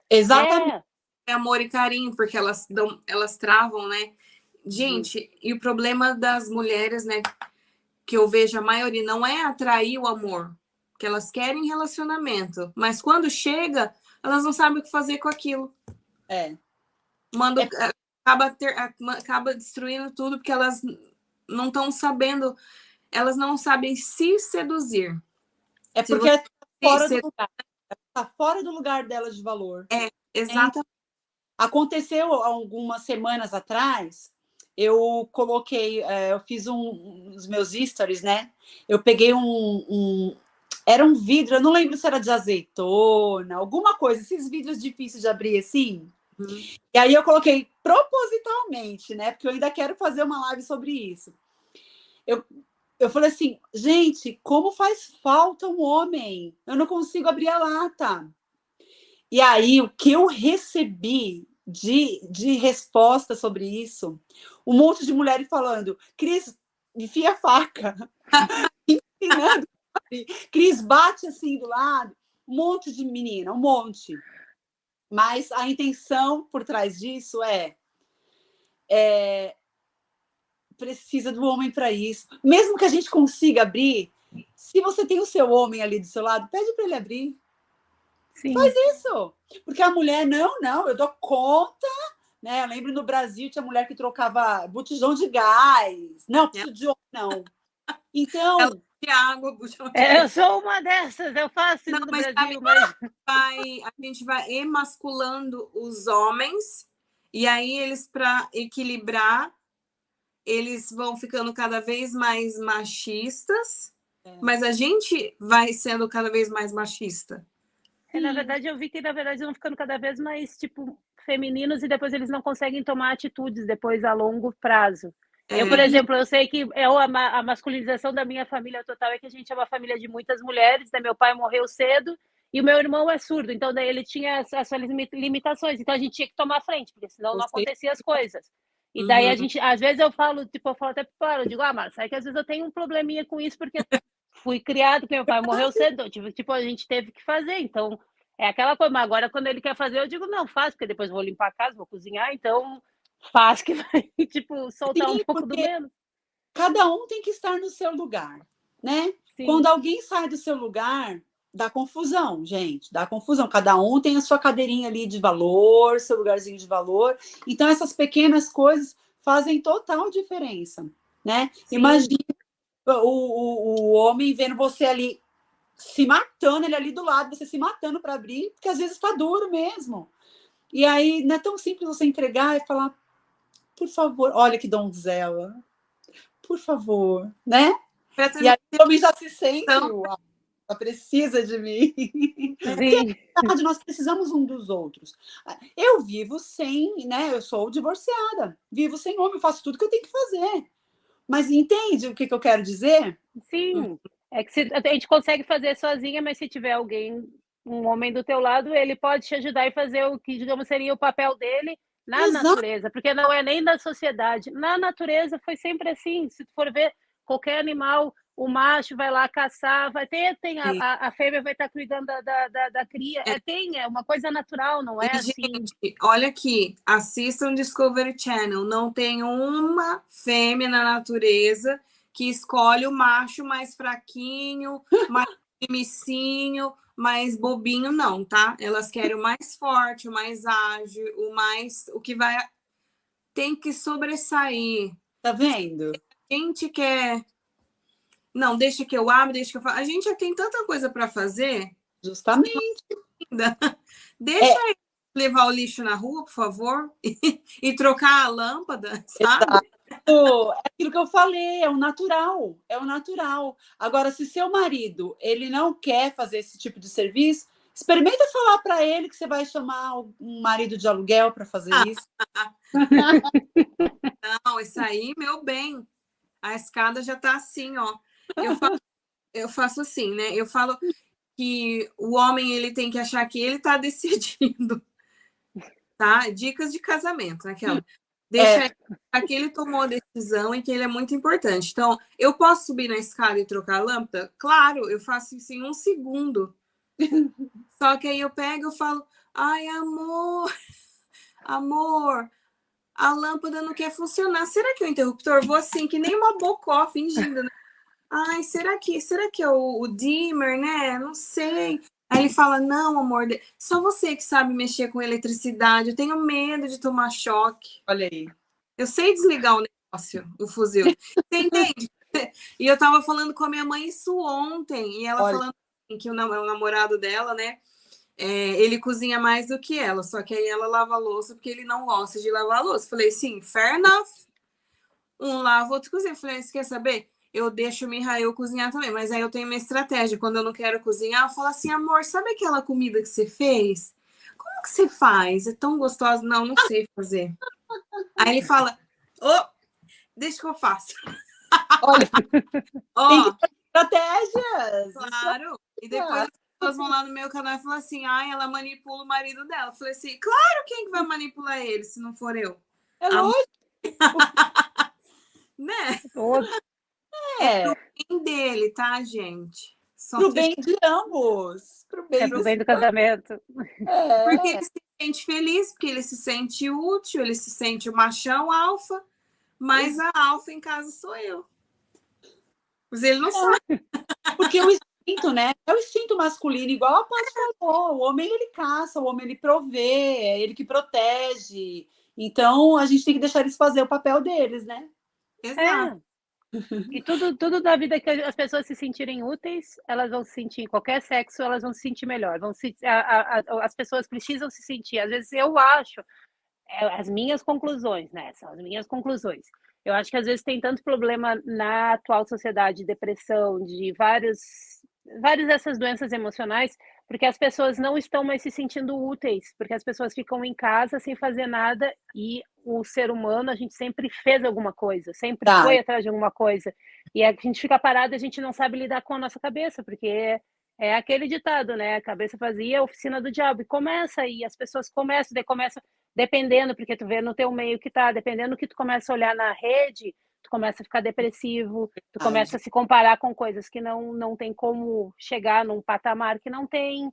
Exatamente. É amor e carinho, porque elas travam, né? Gente, e o problema das mulheres, né, que eu vejo a maioria, não é atrair o amor, que elas querem relacionamento, mas quando chega, elas não sabem o que fazer com aquilo. Acaba destruindo tudo, porque elas não estão sabendo, elas não sabem se seduzir. É porque está fora do lugar. Está fora do lugar delas de valor. Exatamente. Aconteceu algumas semanas atrás, eu coloquei, eu fiz os meus stories, né? Eu peguei era um vidro, eu não lembro se era de azeitona, alguma coisa, esses vidros difíceis de abrir assim. Uhum. E aí eu coloquei propositalmente, né? Porque eu ainda quero fazer uma live sobre isso. Eu falei assim, gente, como faz falta um homem? Eu não consigo abrir a lata. E aí, o que eu recebi de resposta sobre isso, um monte de mulheres falando, Cris, enfia a faca. Ensinando. Cris, bate assim do lado. Um monte de menina, um monte. Mas a intenção por trás disso precisa do homem para isso. Mesmo que a gente consiga abrir, se você tem o seu homem ali do seu lado, pede para ele abrir. Sim. Faz isso. Porque a mulher, não, eu dou conta. Né? Eu lembro no Brasil tinha mulher que trocava botijão de gás. Não, preciso de homem, não. Então. Ela de água, botijão de Eu gás. sou uma dessas, eu faço isso no Brasil, mas. A gente vai emasculando os homens, e aí eles, para equilibrar, eles vão ficando cada vez mais machistas, mas a gente vai sendo cada vez mais machista. Na verdade, eu vi que, na verdade, vão ficando cada vez mais, tipo, femininos e depois eles não conseguem tomar atitudes depois a longo prazo. Eu, por exemplo, eu sei que a masculinização da minha família total é que a gente é uma família de muitas mulheres, né? Meu pai morreu cedo e o meu irmão é surdo, então daí ele tinha as suas limitações, então a gente tinha que tomar frente, porque senão não acontecia as coisas. E daí a gente, às vezes eu falo até pro Paulo, eu digo, mas sabe que às vezes eu tenho um probleminha com isso, porque fui criado, que meu pai morreu cedo, tipo, a gente teve que fazer, então é aquela coisa, mas agora quando ele quer fazer, eu digo, não, faz, porque depois vou limpar a casa, vou cozinhar, então faz que vai, tipo, soltar um pouco do menos. Cada um tem que estar no seu lugar, né? Sim. Quando alguém sai do seu lugar, dá confusão, gente, dá confusão. Cada um tem a sua cadeirinha ali de valor, seu lugarzinho de valor. Então, essas pequenas coisas fazem total diferença, né? Sim. Imagina o homem vendo você ali se matando, ele ali do lado, você se matando para abrir, porque às vezes está duro mesmo. E aí não é tão simples você entregar e falar, por favor, olha que donzela, por favor, né? E aí o homem já se sente, ela precisa de mim. Sim. Porque, nós precisamos um dos outros. Eu vivo sem, né? Eu sou divorciada, vivo sem homem, eu faço tudo que eu tenho que fazer. Mas entende o que eu quero dizer? Sim. É que a gente consegue fazer sozinha, mas se tiver alguém, um homem do teu lado, ele pode te ajudar e fazer o que, digamos, seria o papel dele na natureza, porque não é nem da sociedade. Na natureza foi sempre assim. Se tu for ver qualquer animal, o macho vai lá caçar, vai ter, a fêmea vai estar cuidando da cria. É uma coisa natural, não é assim. Gente, olha aqui, assistam Discovery Channel. Não tem uma fêmea na natureza que escolhe o macho mais fraquinho, mais primicinho, mais bobinho, não, tá? Elas querem o mais forte, o mais ágil, o que vai... Tem que sobressair. Tá vendo? A gente quer... Não, deixa que eu abro, deixa que eu faço. A gente já tem tanta coisa para fazer. Justamente. Deixa eu levar o lixo na rua, por favor, e trocar a lâmpada, sabe? É aquilo que eu falei, é o natural, é o natural. Agora, se seu marido ele não quer fazer esse tipo de serviço, experimenta falar para ele que você vai chamar um marido de aluguel para fazer isso. Não, isso aí, meu bem, a escada já tá assim, ó. Eu faço assim, né? Eu falo que o homem ele tem que achar que ele tá decidindo, tá? Dicas de casamento, naquela. Deixa que ele tomou a decisão e que ele é muito importante. Então, eu posso subir na escada e trocar a lâmpada? Claro, eu faço isso em 1 segundo. Só que aí eu pego e falo, ai, amor, a lâmpada não quer funcionar. Será que é o interruptor? Vou assim, que nem uma bocó, fingindo, né? Ai, será que é o dimmer, né? Não sei. Aí ele fala, não, amor, só você que sabe mexer com eletricidade. Eu tenho medo de tomar choque. Olha aí. Eu sei desligar o negócio, o fuzil. Você entende? E eu tava falando com a minha mãe isso ontem. E ela falando que o namorado dela, né? Ele cozinha mais do que ela. Só que aí ela lava a louça porque ele não gosta de lavar a louça. Falei, sim, fair enough. Um lava, outro cozinha. Falei, você quer saber? Eu deixo o Mihail cozinhar também, mas aí eu tenho uma estratégia. Quando eu não quero cozinhar, eu falo assim, amor, sabe aquela comida que você fez? como que você faz? É tão gostoso? Não, não sei fazer. Aí ele fala, deixa que eu faço. Olha, tem que Ó, ter estratégias. claro. E depois as pessoas vão lá no meu canal e falam assim, ela manipula o marido dela. Eu falei assim, claro, quem que vai manipular ele se não for eu? É lógico. Né? É, Bem dele, tá, gente? Só pro deixa... bem de ambos. Pro É bem pro dos... bem do casamento. Porque É, ele se sente feliz, porque ele se sente útil, ele se sente o machão alfa, mas a alfa em casa sou eu. Mas ele não sabe. porque o instinto, né? É o instinto masculino, igual a Paty falou. O homem, ele caça, o homem, ele provê, é ele que protege. Então, a gente tem que deixar eles fazer o papel deles, né? Exato. É. E tudo da vida que as pessoas se sentirem úteis, elas vão se sentir, em qualquer sexo, elas vão se sentir melhor. As pessoas precisam se sentir. Às vezes eu acho, as minhas conclusões, né? São as minhas conclusões. Eu acho que às vezes tem tanto problema na atual sociedade, depressão, de várias dessas doenças emocionais, porque as pessoas não estão mais se sentindo úteis, porque as pessoas ficam em casa sem fazer nada e o ser humano, a gente sempre fez alguma coisa, sempre Tá. foi atrás de alguma coisa. E a gente fica parado e a gente não sabe lidar com a nossa cabeça, porque é aquele ditado, né? A cabeça vazia é a oficina do diabo. E começa, e as pessoas começam, dependendo, porque tu vê no teu meio que tá, dependendo do que tu começa a olhar na rede, tu começa a ficar depressivo, tu começa a se comparar com coisas que não tem como chegar num patamar que não tem.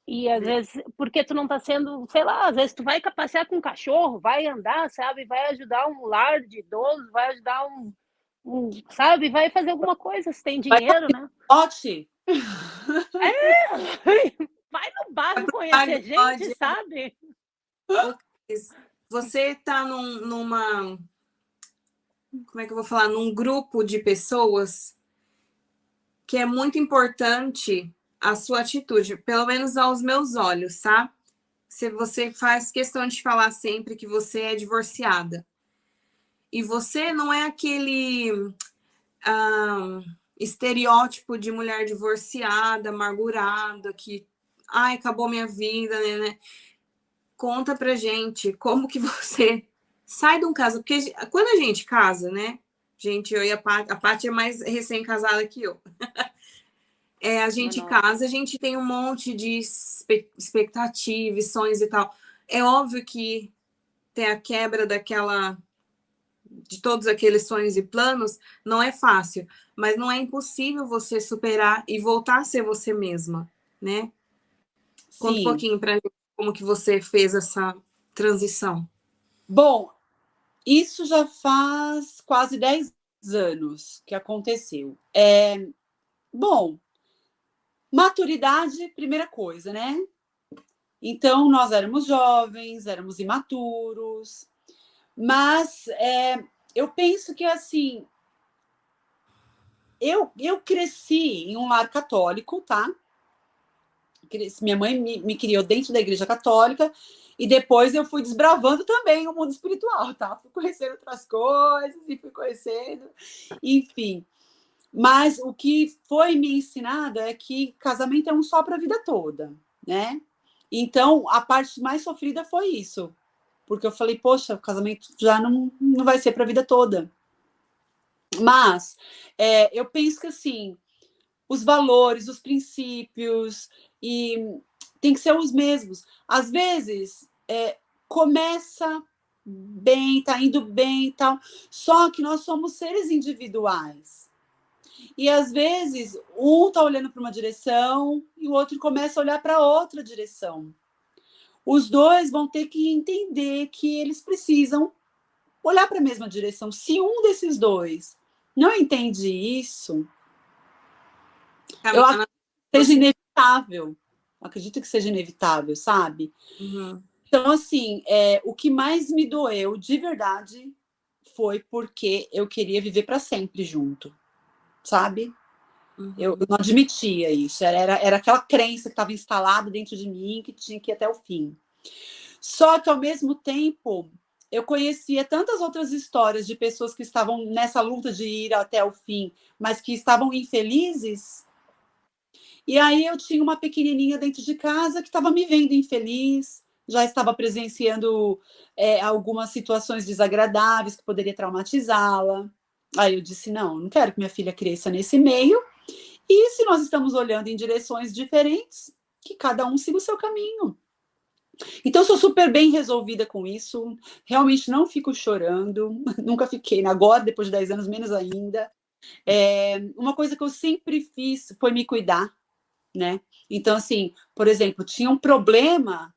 E às vezes, porque tu não tá sendo, sei lá, às vezes tu vai passear com um cachorro, vai andar, sabe, vai ajudar um lar de idoso, vai ajudar sabe, vai fazer alguma coisa, se tem dinheiro, né? Pote. Vai no bairro conhecer gente, sabe? Você tá numa... Como é que eu vou falar? Num grupo de pessoas que é muito importante a sua atitude, pelo menos aos meus olhos, tá? Se você faz questão de falar sempre que você é divorciada. E você não é aquele estereótipo de mulher divorciada, amargurada, que acabou minha vida, né? Conta pra gente como que você sai de um caso. Porque quando a gente casa, né? Gente, eu e a Paty é mais recém-casada que eu. A gente casa, a gente tem um monte de expectativas, sonhos e tal. É óbvio que tem a quebra de todos aqueles sonhos e planos, não é fácil, mas não é impossível você superar e voltar a ser você mesma, né? Conta um pouquinho pra gente como que você fez essa transição. Bom, isso já faz quase 10 anos que aconteceu. Bom, maturidade, primeira coisa, né? Então, nós éramos jovens, éramos imaturos, mas eu penso que, assim, eu cresci em um lar católico, tá? Minha mãe me criou dentro da igreja católica e depois eu fui desbravando também o mundo espiritual, tá? Fui conhecendo outras coisas e fui conhecendo, enfim. Mas o que foi me ensinado é que casamento é um só para a vida toda, né? Então, a parte mais sofrida foi isso. Porque eu falei, poxa, o casamento já não vai ser para a vida toda. Mas eu penso que, assim, os valores, os princípios, e tem que ser os mesmos. Às vezes, começa bem, tá indo bem e tal, só que nós somos seres individuais. E às vezes um está olhando para uma direção e o outro começa a olhar para outra direção. Os dois vão ter que entender que eles precisam olhar para a mesma direção. Se um desses dois não entende isso, eu acredito que seja inevitável. Acredito que seja inevitável, sabe? Uhum. Então, assim, o que mais me doeu de verdade foi porque eu queria viver para sempre junto, sabe? Uhum. Eu não admitia isso. Era aquela crença que estava instalada dentro de mim que tinha que ir até o fim. Só que, ao mesmo tempo, eu conhecia tantas outras histórias de pessoas que estavam nessa luta de ir até o fim, mas que estavam infelizes. E aí eu tinha uma pequenininha dentro de casa que estava me vendo infeliz, já estava presenciando algumas situações desagradáveis que poderia traumatizá-la. Aí eu disse, não quero que minha filha cresça nesse meio, e se nós estamos olhando em direções diferentes, que cada um siga o seu caminho. Então, eu sou super bem resolvida com isso, realmente não fico chorando, nunca fiquei, agora, depois de 10 anos, menos ainda. Uma coisa que eu sempre fiz foi me cuidar, né? Então, assim, por exemplo, tinha um problema,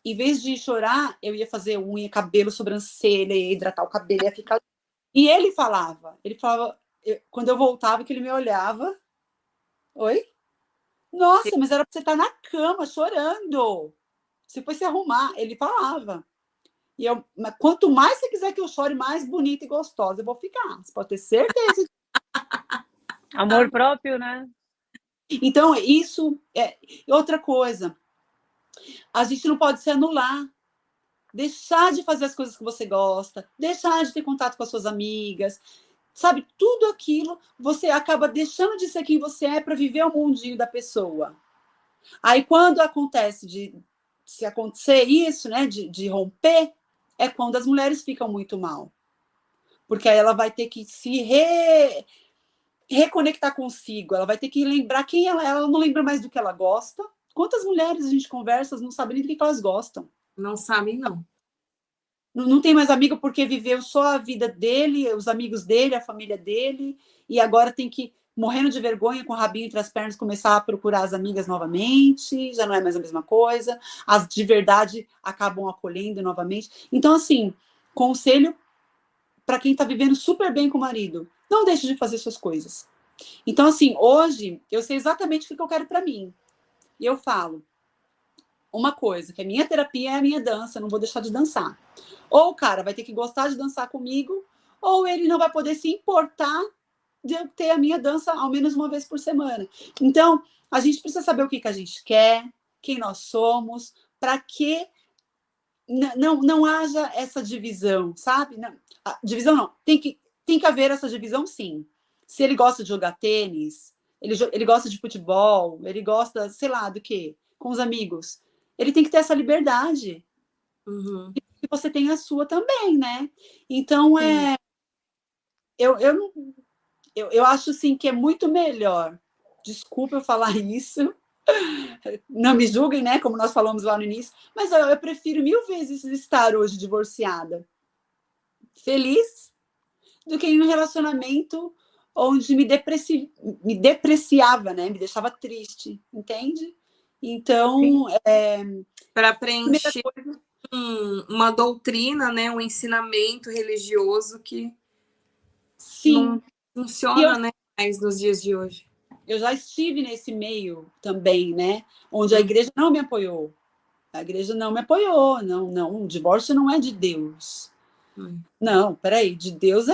em vez de chorar, eu ia fazer unha, cabelo, sobrancelha, ia hidratar o cabelo, ia ficar... E ele falava, quando eu voltava, que ele me olhava, oi? Nossa, mas era pra você estar na cama, chorando. Você foi se arrumar, ele falava. E mas quanto mais você quiser que eu chore, mais bonita e gostosa eu vou ficar. Você pode ter certeza. Amor próprio, né? Então, isso é outra coisa. A gente não pode se anular. Deixar de fazer as coisas que você gosta, deixar de ter contato com as suas amigas, sabe? Tudo aquilo você acaba deixando de ser quem você é para viver o mundinho da pessoa. Aí, quando se acontecer isso, né, de romper, é quando as mulheres ficam muito mal. Porque aí ela vai ter que se reconectar consigo, ela vai ter que lembrar quem ela não lembra mais do que ela gosta. Quantas mulheres a gente conversa, não sabem nem do que elas gostam? Não sabem, não. Não tem mais amigo porque viveu só a vida dele, os amigos dele, a família dele, e agora tem que, morrendo de vergonha, com o rabinho entre as pernas, começar a procurar as amigas novamente, já não é mais a mesma coisa, as de verdade acabam acolhendo novamente. Então, assim, conselho para quem está vivendo super bem com o marido, não deixe de fazer suas coisas. Então, assim, hoje, eu sei exatamente o que eu quero para mim. E eu falo, uma coisa, que a minha terapia é a minha dança, não vou deixar de dançar. Ou o cara vai ter que gostar de dançar comigo, ou ele não vai poder se importar de eu ter a minha dança ao menos uma vez por semana. Então, a gente precisa saber o que a gente quer, quem nós somos, para que não haja essa divisão, sabe? Não, divisão não, tem que haver essa divisão, sim. Se ele gosta de jogar tênis, ele gosta de futebol, ele gosta, sei lá, do quê? Com os amigos. Ele tem que ter essa liberdade. Uhum. E você tem a sua também, né? Então, eu acho, assim, que é muito melhor. Desculpa eu falar isso. Não me julguem, né? Como nós falamos lá no início. Mas eu prefiro 1000 vezes estar hoje divorciada, feliz, do que em um relacionamento onde me depreciava, né? Me deixava triste, entende? Então, para preencher uma doutrina, né? Um ensinamento religioso que sim, não funciona, né? Mais nos dias de hoje. Eu já estive nesse meio também, né? Onde a igreja não me apoiou. A igreja não me apoiou. Não, o divórcio não é de Deus. Não, peraí, de Deus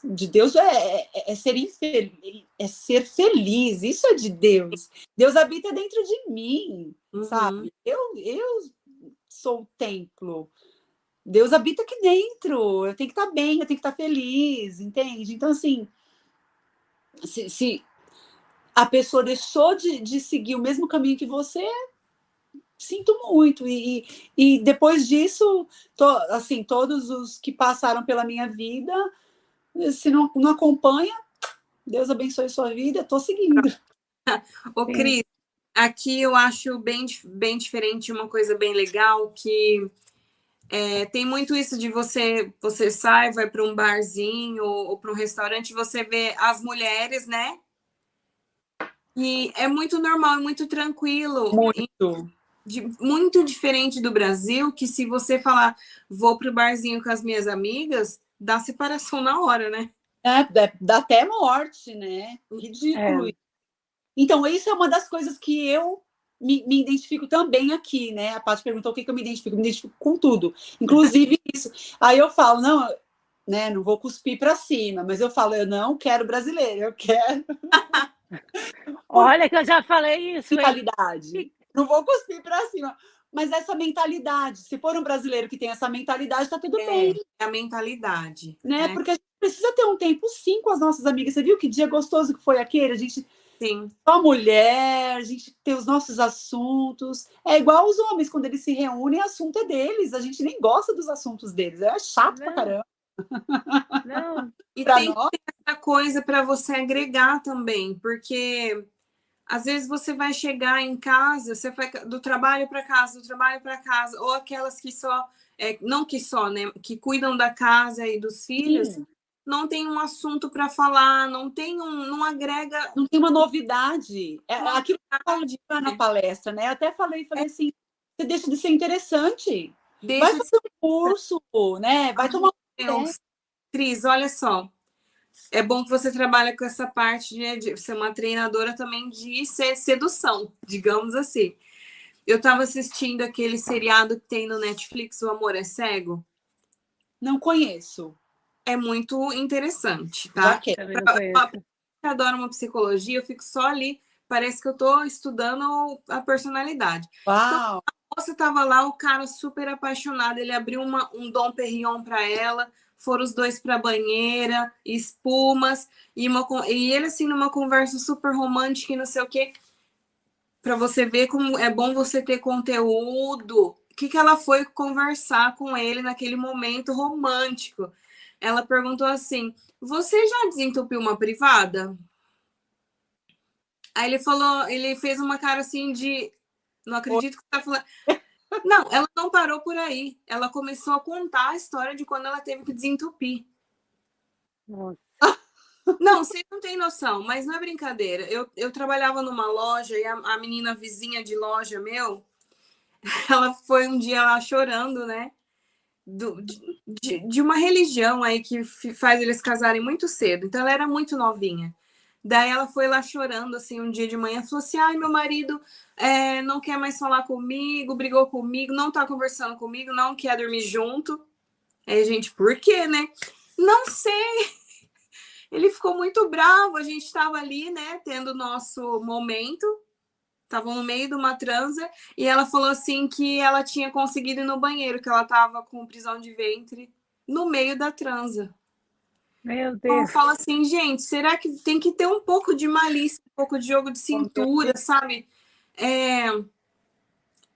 de Deus é ser infeliz, é ser feliz, isso é de Deus. Deus habita dentro de mim, sabe? Eu sou o templo. Deus habita aqui dentro. Eu tenho que estar bem, eu tenho que estar feliz, entende? Então, assim, se a pessoa deixou de seguir o mesmo caminho que você, sinto muito. E depois disso, assim, todos os que passaram pela minha vida, se não acompanha, Deus abençoe sua vida, estou seguindo. Ô, Cris, aqui eu acho bem diferente, uma coisa bem legal, que tem muito isso de você sai, vai para um barzinho ou para um restaurante, você vê as mulheres, né? E é muito normal, é muito tranquilo. Muito diferente do Brasil, que se você falar, vou pro barzinho com as minhas amigas, dá separação na hora, né? Dá até morte, né? Ridículo. Então, isso é uma das coisas que eu me identifico também aqui, né? A Paty perguntou o que eu me identifico. Eu me identifico com tudo, inclusive isso. Aí eu falo, não vou cuspir para cima, mas eu falo, eu não quero brasileiro, eu quero... Olha que eu já falei isso, mentalidade. Não vou cuspir para cima. Mas essa mentalidade, se for um brasileiro que tem essa mentalidade, tá tudo bem. É a mentalidade. Né? Porque a gente precisa ter um tempo, sim, com as nossas amigas. Você viu que dia gostoso que foi aquele? A gente Sim. Só mulher, a gente tem os nossos assuntos. É igual os homens, quando eles se reúnem, o assunto é deles. A gente nem gosta dos assuntos deles. É chato pra Não, caramba. não. E Pra tem que nós, ter essa coisa para você agregar também, porque às vezes você vai chegar em casa, você vai do trabalho para casa, do trabalho para casa, ou aquelas que só, não que só, né, que cuidam da casa e dos filhos, sim, não tem um assunto para falar, não agrega não tem uma novidade. É uma aquilo que eu falo novidade, lá na né? palestra, né? Até falei assim, você deixa de ser interessante. Vai Deixa de fazer um curso, né? Vai tomar um café. Deus. Cris, olha só. É bom que você trabalha com essa parte de ser uma treinadora também de sedução, digamos assim. Eu estava assistindo aquele seriado que tem no Netflix, O Amor é Cego. Não conheço. É muito interessante, Já tá? quero. Também não conheço. Eu adoro uma psicologia, eu fico só ali, parece que eu estou estudando a personalidade. Então, Uau! a moça estava lá, o cara super apaixonado, ele abriu um Dom Perignon para ela, foram os dois para a banheira, espumas, e ele assim numa conversa super romântica e não sei o quê, para você ver como é bom você ter conteúdo. O que ela foi conversar com ele naquele momento romântico? Ela perguntou assim: você já desentupiu uma privada? Aí ele falou, ele fez uma cara assim de não acredito que você tá falando. Não, ela não parou por aí. Ela começou a contar a história de quando ela teve que desentupir. Nossa. Não, você não tem noção, mas não é brincadeira. Eu trabalhava numa loja e a menina vizinha de loja meu, ela foi um dia lá chorando, né? De uma religião aí que faz eles casarem muito cedo. Então ela era muito novinha. Daí ela foi lá chorando assim um dia de manhã, falou assim: ai, meu marido não quer mais falar comigo, brigou comigo, não tá conversando comigo, não quer dormir junto. Aí, gente, por quê, né? Não sei. Ele ficou muito bravo, a gente estava ali, né, tendo o nosso momento, estavam no meio de uma transa, e ela falou assim que ela tinha conseguido ir no banheiro, que ela estava com prisão de ventre no meio da transa. Deus. Meu Então, eu Deus. falo assim, gente, será que tem que ter um pouco de malícia, um pouco de jogo de cintura, sabe? Se a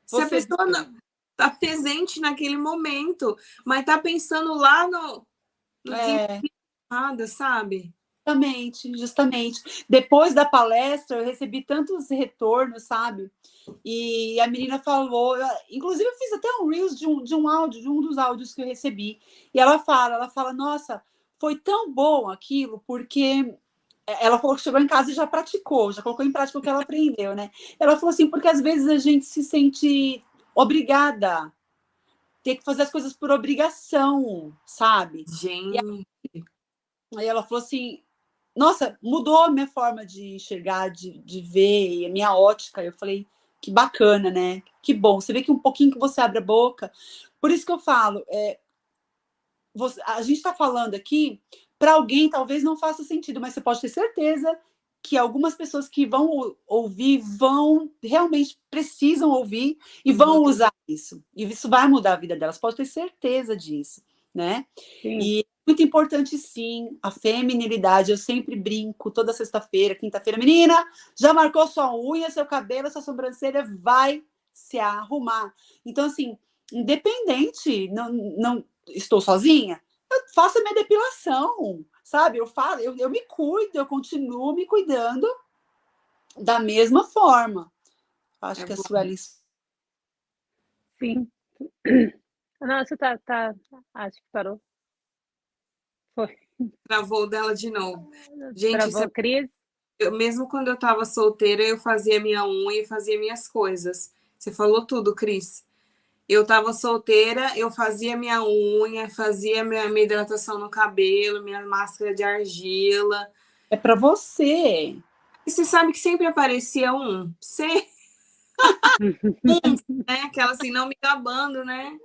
Você pessoa não tá presente naquele momento, mas tá pensando lá no desenvolvimento, sabe? Justamente, justamente. Depois da palestra, eu recebi tantos retornos, sabe? E a menina falou, inclusive eu fiz até um Reels de um áudio, de um dos áudios que eu recebi. E ela fala, nossa, foi tão bom aquilo, porque ela falou que chegou em casa e já praticou, já colocou em prática o que ela aprendeu, né? Ela falou assim, porque às vezes a gente se sente obrigada, ter que fazer as coisas por obrigação, sabe? Gente, Aí ela falou assim, nossa, mudou a minha forma de enxergar, de ver, a minha ótica. Eu falei, que bacana, né? Que bom. Você vê que um pouquinho que você abre a boca. Por isso que eu falo, a gente está falando aqui, para alguém talvez não faça sentido, mas você pode ter certeza que algumas pessoas que vão ouvir, realmente precisam ouvir e vão usar isso. E isso vai mudar a vida delas, pode ter certeza disso, né? Sim. E muito importante, sim, a feminilidade. Eu sempre brinco, toda sexta-feira, quinta-feira, menina, já marcou sua unha, seu cabelo, sua sobrancelha, vai se arrumar. Então, assim, independente, não estou sozinha, eu faço a minha depilação, sabe? Eu me cuido, eu continuo me cuidando da mesma forma. Acho que a Sueli... Sim. Nossa, acho que parou. Foi. travou dela de novo. Gente, Travou, Cris? mesmo quando eu estava solteira, eu fazia minha unha e fazia minhas coisas. Você falou tudo, Cris. Eu estava solteira, eu fazia minha unha, fazia minha hidratação no cabelo, minha máscara de argila. É para você. E você sabe que sempre aparecia né? Aquela assim, não me gabando, né?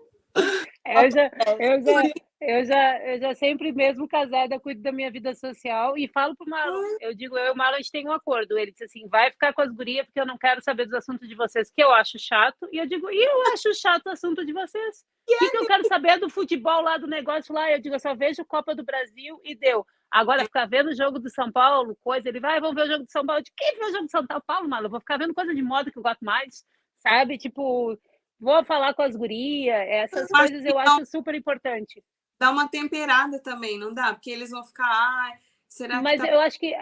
Eu já sempre, mesmo casada, cuido da minha vida social e falo pro Marlon. Eu digo, eu e o Marlon, a gente tem um acordo. Ele disse assim, vai ficar com as gurias porque eu não quero saber dos assuntos de vocês, que eu acho chato. E eu digo, e eu acho chato o assunto de vocês? O que eu quero saber do futebol lá, do negócio lá? Eu digo, eu só vejo Copa do Brasil e deu. Agora, ficar vendo o jogo do São Paulo, coisa, ele vai, vamos ver o jogo do São Paulo. De quem vê o jogo do São Paulo, mano? Eu vou ficar vendo coisa de moda que eu gosto mais, sabe? Tipo, vou falar com as gurias, essas coisas eu acho super importante. Dá uma temperada também, não dá? Porque eles vão ficar, ai, será que Mas tá... eu acho que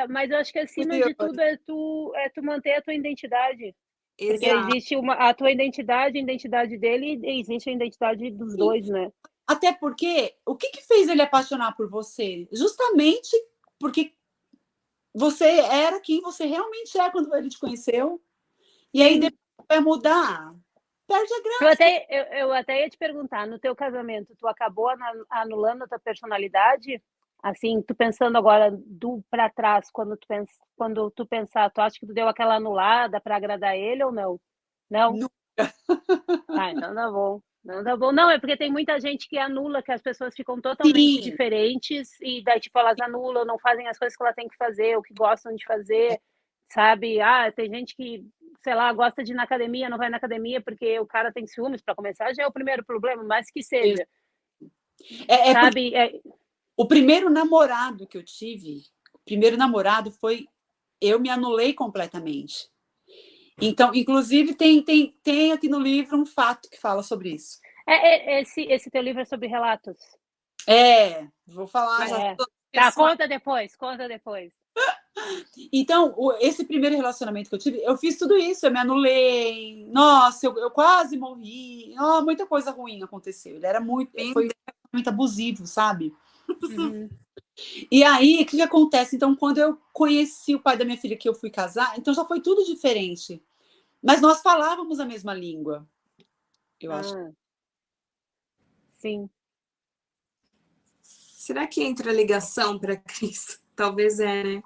mas eu acho que acima de tudo é tu manter a tua identidade. Porque Exato. existe a tua identidade, a identidade dele, e existe a identidade dos dois, né? Até porque, o que fez ele apaixonar por você? Justamente porque você era quem você realmente é quando ele te conheceu. E aí depois vai mudar. Perde a graça. Eu até ia te perguntar, no teu casamento, tu acabou anulando a tua personalidade? Assim, tu pensando agora para trás, quando tu pensar, tu acha que tu deu aquela anulada para agradar ele ou não? Não? Nunca. Ah, então tá bom. Não tá bom. Não, é porque tem muita gente que anula, que as pessoas ficam totalmente diferentes e daí, tipo, elas anulam, não fazem as coisas que elas têm que fazer, o que gostam de fazer, sabe? Ah, tem gente que, sei lá, gosta de ir na academia, não vai na academia porque o cara tem ciúmes, para começar, já é o primeiro problema, mas que seja. Sabe? O primeiro namorado que eu tive, o primeiro namorado foi... Eu me anulei completamente. Então, inclusive, tem aqui no livro um fato que fala sobre isso. Esse teu livro é sobre relatos? Vou falar. Tá, conta depois. Então, esse primeiro relacionamento que eu tive, eu fiz tudo isso, eu me anulei, nossa, eu quase morri, muita coisa ruim aconteceu. Ele era foi muito abusivo, sabe? Uhum. E aí, o que acontece? Então, quando eu conheci o pai da minha filha, que eu fui casar, então já foi tudo diferente. Mas nós falávamos a mesma língua, eu acho. Sim. Será que entra ligação para Cris? Talvez né?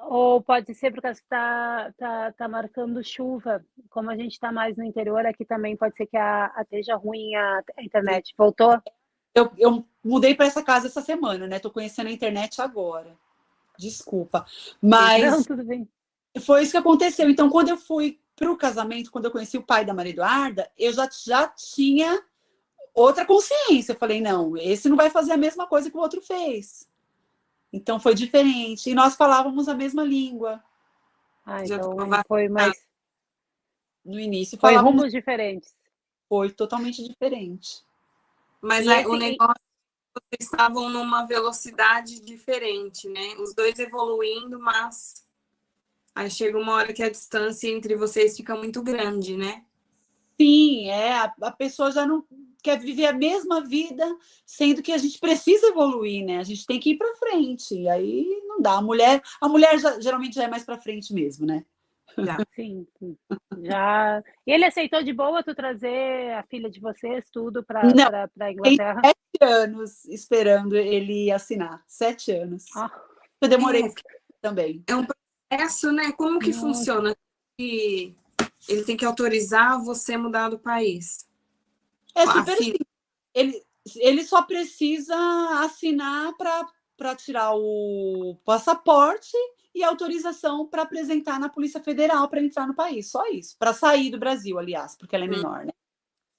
Ou pode ser porque tá marcando chuva. Como a gente está mais no interior, aqui também pode ser que esteja ruim a internet. Voltou? Eu mudei para essa casa essa semana, né? Tô conhecendo a internet agora. Desculpa. Mas não, tudo bem. Foi isso que aconteceu. Então, quando eu fui para o casamento, quando eu conheci o pai da Maria Eduarda, eu já tinha outra consciência. Eu falei, não, esse não vai fazer a mesma coisa que o outro fez. Então, foi diferente. E nós falávamos a mesma língua. Então foi mais... No início, foi rumos diferentes. Foi totalmente diferente. Mas o negócio, vocês estavam numa velocidade diferente, né? Os dois evoluindo, mas aí chega uma hora que a distância entre vocês fica muito grande, né? Sim, a pessoa já não quer viver a mesma vida, sendo que a gente precisa evoluir, né? A gente tem que ir para frente. E aí não dá. A mulher geralmente já é mais para frente mesmo, né? Sim, já. E ele aceitou de boa tu trazer a filha de vocês tudo para a Inglaterra? Tem 7 anos esperando ele assinar. 7 anos. Eu demorei também. É um processo, né? Como que funciona? E ele tem que autorizar você mudar do país? É super simples. Ele só precisa assinar para tirar o passaporte e autorização para apresentar na Polícia Federal para entrar no país. Só isso. Para sair do Brasil, aliás, porque ela é menor, né?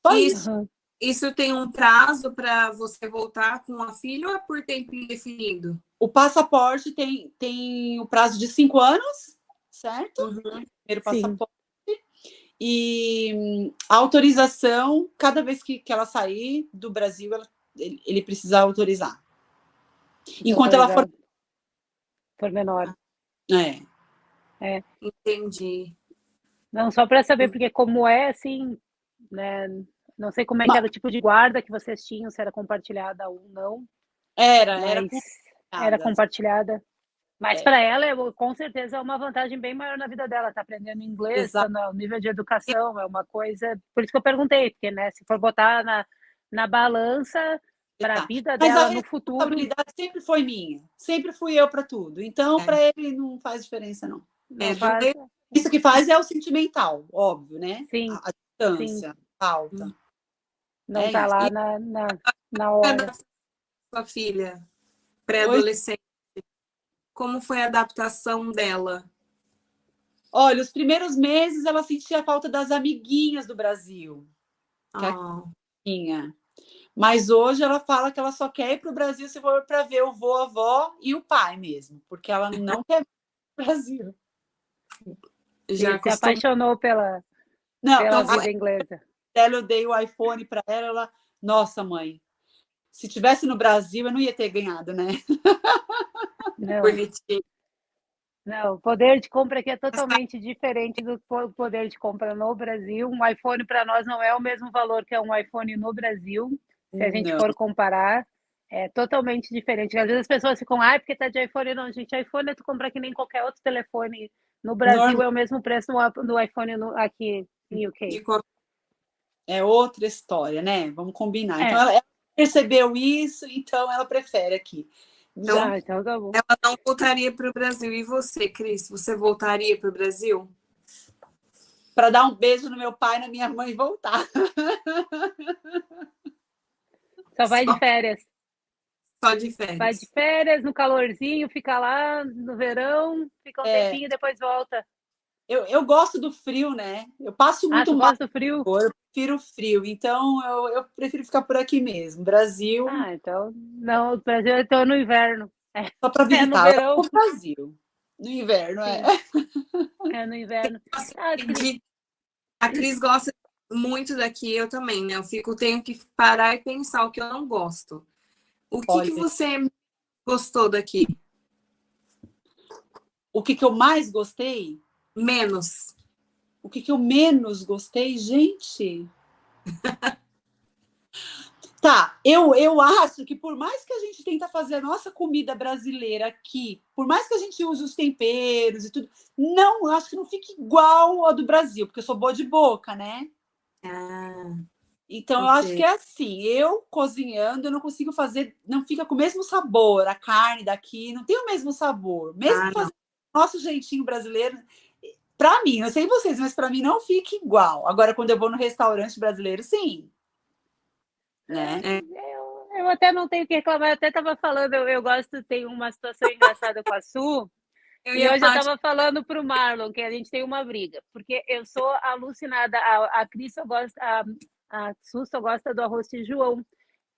Só isso. Isso tem um prazo para você voltar com a filha ou é por tempo indefinido? O passaporte tem o prazo de 5 anos, certo? Primeiro passaporte. E a autorização, cada vez que ela sair do Brasil, ele precisa autorizar. Enquanto ela for menor. Entendi. Não, só para saber, porque como assim, né? Não sei como é que era o tipo de guarda que vocês tinham, se era compartilhada ou não. Era compartilhada. Mas para ela, com certeza, é uma vantagem bem maior na vida dela. Tá aprendendo inglês, tá no nível de educação, é uma coisa... Por isso que eu perguntei, porque, né, se for botar na balança para a vida dela no futuro... A responsabilidade sempre foi minha. Sempre fui eu para tudo. Então, para ele, não faz diferença, não. Isso que faz é o sentimental, óbvio, né? Sim. A distância, falta. Não tá lá na hora. Sua filha, pré-adolescente, como foi a adaptação dela? Olha, os primeiros meses ela sentia a falta das amiguinhas do Brasil. Que tinha. Mas hoje ela fala que ela só quer ir para o Brasil se for para ver o vô, a avó e o pai mesmo, porque ela não quer ir para o Brasil. Já Se apaixonou pela Não, vida inglesa. eu dei o iPhone para ela, nossa, mãe, se tivesse no Brasil, eu não ia ter ganhado, né? Não, bonitinho. não, o poder de compra aqui é totalmente diferente do poder de compra no Brasil. Um iPhone para nós não é o mesmo valor que é um iPhone no Brasil, se a gente Não. for comparar. É totalmente diferente. Às vezes as pessoas ficam, porque tá de iPhone. Não, gente, iPhone tu compra que nem qualquer outro telefone. No Brasil é o mesmo preço do iPhone aqui em UK. É outra história, né? Vamos combinar. É. Então, ela percebeu isso, então ela prefere aqui. Então, então tá bom. ela não voltaria para o Brasil. E você, Cris, você voltaria para o Brasil? Para dar um beijo no meu pai e na minha mãe e voltar. Só vai de férias. Só de férias. Vai de férias, no calorzinho, fica lá no verão, fica um tempinho e depois volta. Eu gosto do frio, né? Eu passo muito mal. Gosta do frio? Eu prefiro o frio, então eu prefiro ficar por aqui mesmo. Brasil. Então não, o Brasil eu tô no inverno. Só para visitar. No verão. O Brasil. No inverno, É no inverno. A Cris gosta muito daqui, eu também, né? Tenho que parar e pensar o que eu não gosto. O que você gostou daqui? O que eu mais gostei? Menos. O que eu menos gostei, gente? Tá, eu acho que por mais que a gente tenta fazer a nossa comida brasileira aqui, por mais que a gente use os temperos e tudo, não, acho que não fica igual ao do Brasil, porque eu sou boa de boca, né? Então, eu acho que é assim, eu cozinhando, eu não consigo fazer, não fica com o mesmo sabor, a carne daqui não tem o mesmo sabor. Mesmo fazendo o nosso jeitinho brasileiro, para mim, não sei vocês, mas para mim não fica igual. Agora, quando eu vou no restaurante brasileiro, sim. Né? Eu até não tenho o que reclamar, eu até estava falando, eu gosto, tem uma situação engraçada com a Su, e hoje eu estava falando para o Marlon que a gente tem uma briga, porque eu sou alucinada, a Cris só gosta, a Su só gosta do arroz de João,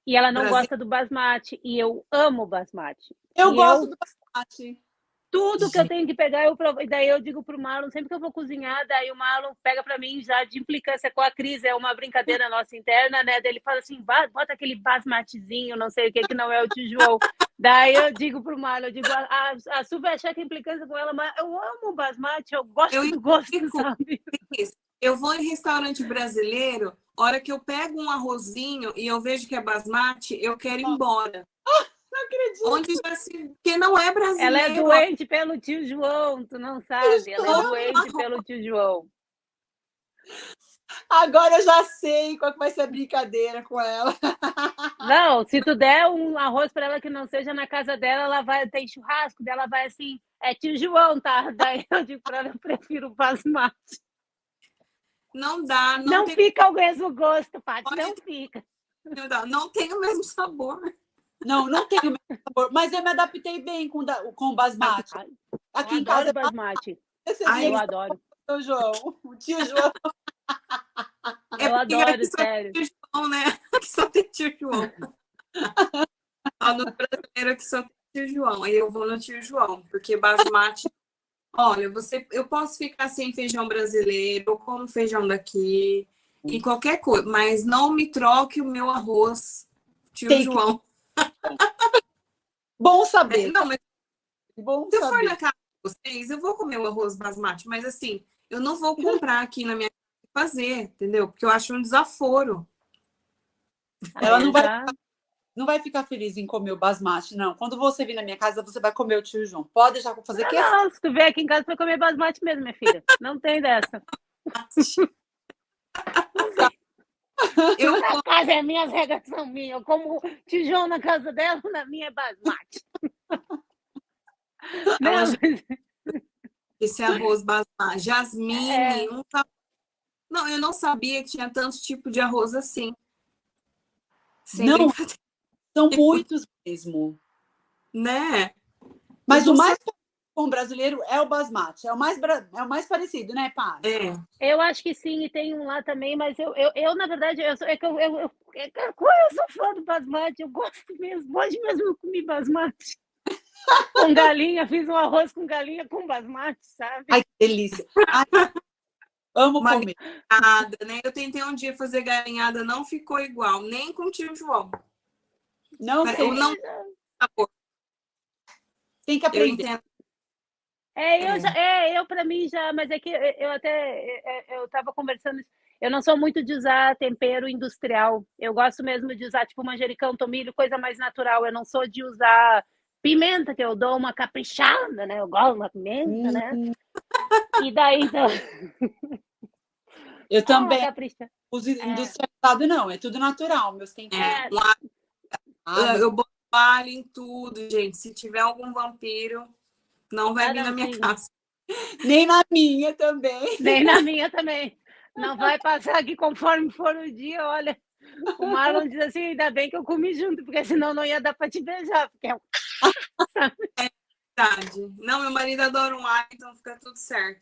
e ela não gosta do basmati, e eu amo basmati. Eu gosto do basmati. Tudo que eu tenho que pegar, eu provo. E daí eu digo pro Marlon, sempre que eu vou cozinhar, daí o Marlon pega para mim já de implicância com a Cris, é uma brincadeira nossa interna, né? Daí ele fala assim, bota aquele basmatizinho, não sei o que não é o João. Daí eu digo pro Marlon, eu digo, a Su vai achar que é implicância com ela, mas eu amo o basmati, eu gosto do gosto, sabe? Eu vou em restaurante brasileiro, hora que eu pego um arrozinho e eu vejo que é basmati, eu quero ir embora. Não acredito. Onde já se... Porque não é brasileiro. Ela é doente pelo tio João, tu não sabe. Ela é doente pelo tio João. Agora eu já sei qual que vai ser a brincadeira com ela. Não, se tu der um arroz para ela que não seja na casa dela, ela vai ter churrasco dela, vai assim, é tio João, tá? Daí eu digo para ela, eu prefiro o basmati. Não dá. Não fica o mesmo gosto, Paty, não fica. Não tem o mesmo sabor. Não tem o mesmo sabor, mas eu me adaptei bem com o basmati. Aqui em casa é basmati. Eu adoro. O João, o tio João. Eu adoro, sério. Tio João, né? Que só tem tio João. No brasileiro que só tem tio João. Aí eu vou no tio João, porque basmati... Olha, eu posso ficar sem feijão brasileiro, eu como feijão daqui, e qualquer coisa, mas não me troque o meu arroz, tio João. Bom saber. Não, mas se eu for na casa de vocês, eu vou comer o arroz basmati, mas assim, eu não vou comprar aqui na minha casa e fazer, entendeu? Porque eu acho um desaforo. Ela não vai ficar feliz em comer o basmati, não. Quando você vir na minha casa, você vai comer o tio João. Pode deixar eu fazer questão. Não, se tu vier aqui em casa, tu vai comer basmati mesmo, minha filha. Não tem dessa. A casa é minha, as regras são minhas. Eu como tio João na casa dela, na minha é basmati. Esse arroz basmati, jasmine, Não, eu não sabia que tinha tantos tipos de arroz assim. Não, são muitos mesmo. Né? Mas o mais com o brasileiro é o basmati. É o mais parecido, né, Paz? Eu acho que sim, e tem um lá também, mas eu na verdade, eu sou fã do basmati, eu gosto mesmo. Hoje mesmo eu comi basmati com galinha, fiz um arroz com galinha com basmati, sabe? Ai, que delícia. Ai, amo Uma comer. galinhada, né? Eu tentei um dia fazer galinhada, não ficou igual, nem com o tio João. Não sei, Eu não tem que eu aprender. entendo. Eu para mim já, mas é que eu tava conversando isso. Eu não sou muito de usar tempero industrial. Eu gosto mesmo de usar tipo manjericão, tomilho, coisa mais natural. Eu não sou de usar pimenta, que eu dou uma caprichada, né? Eu gosto de uma pimenta, né? E daí então, Eu também capricha. uso industrializado, não. É tudo natural, meus temperos. Eu boto alho em tudo, gente. Se tiver algum vampiro, não vai vir na minha casa. Nem na minha também. Nem na minha também. Não vai passar aqui conforme for o dia, olha. O Marlon diz assim, ainda bem que eu comi junto, porque senão não ia dar para te beijar, porque é verdade. Não, meu marido adora um alho, então fica tudo certo.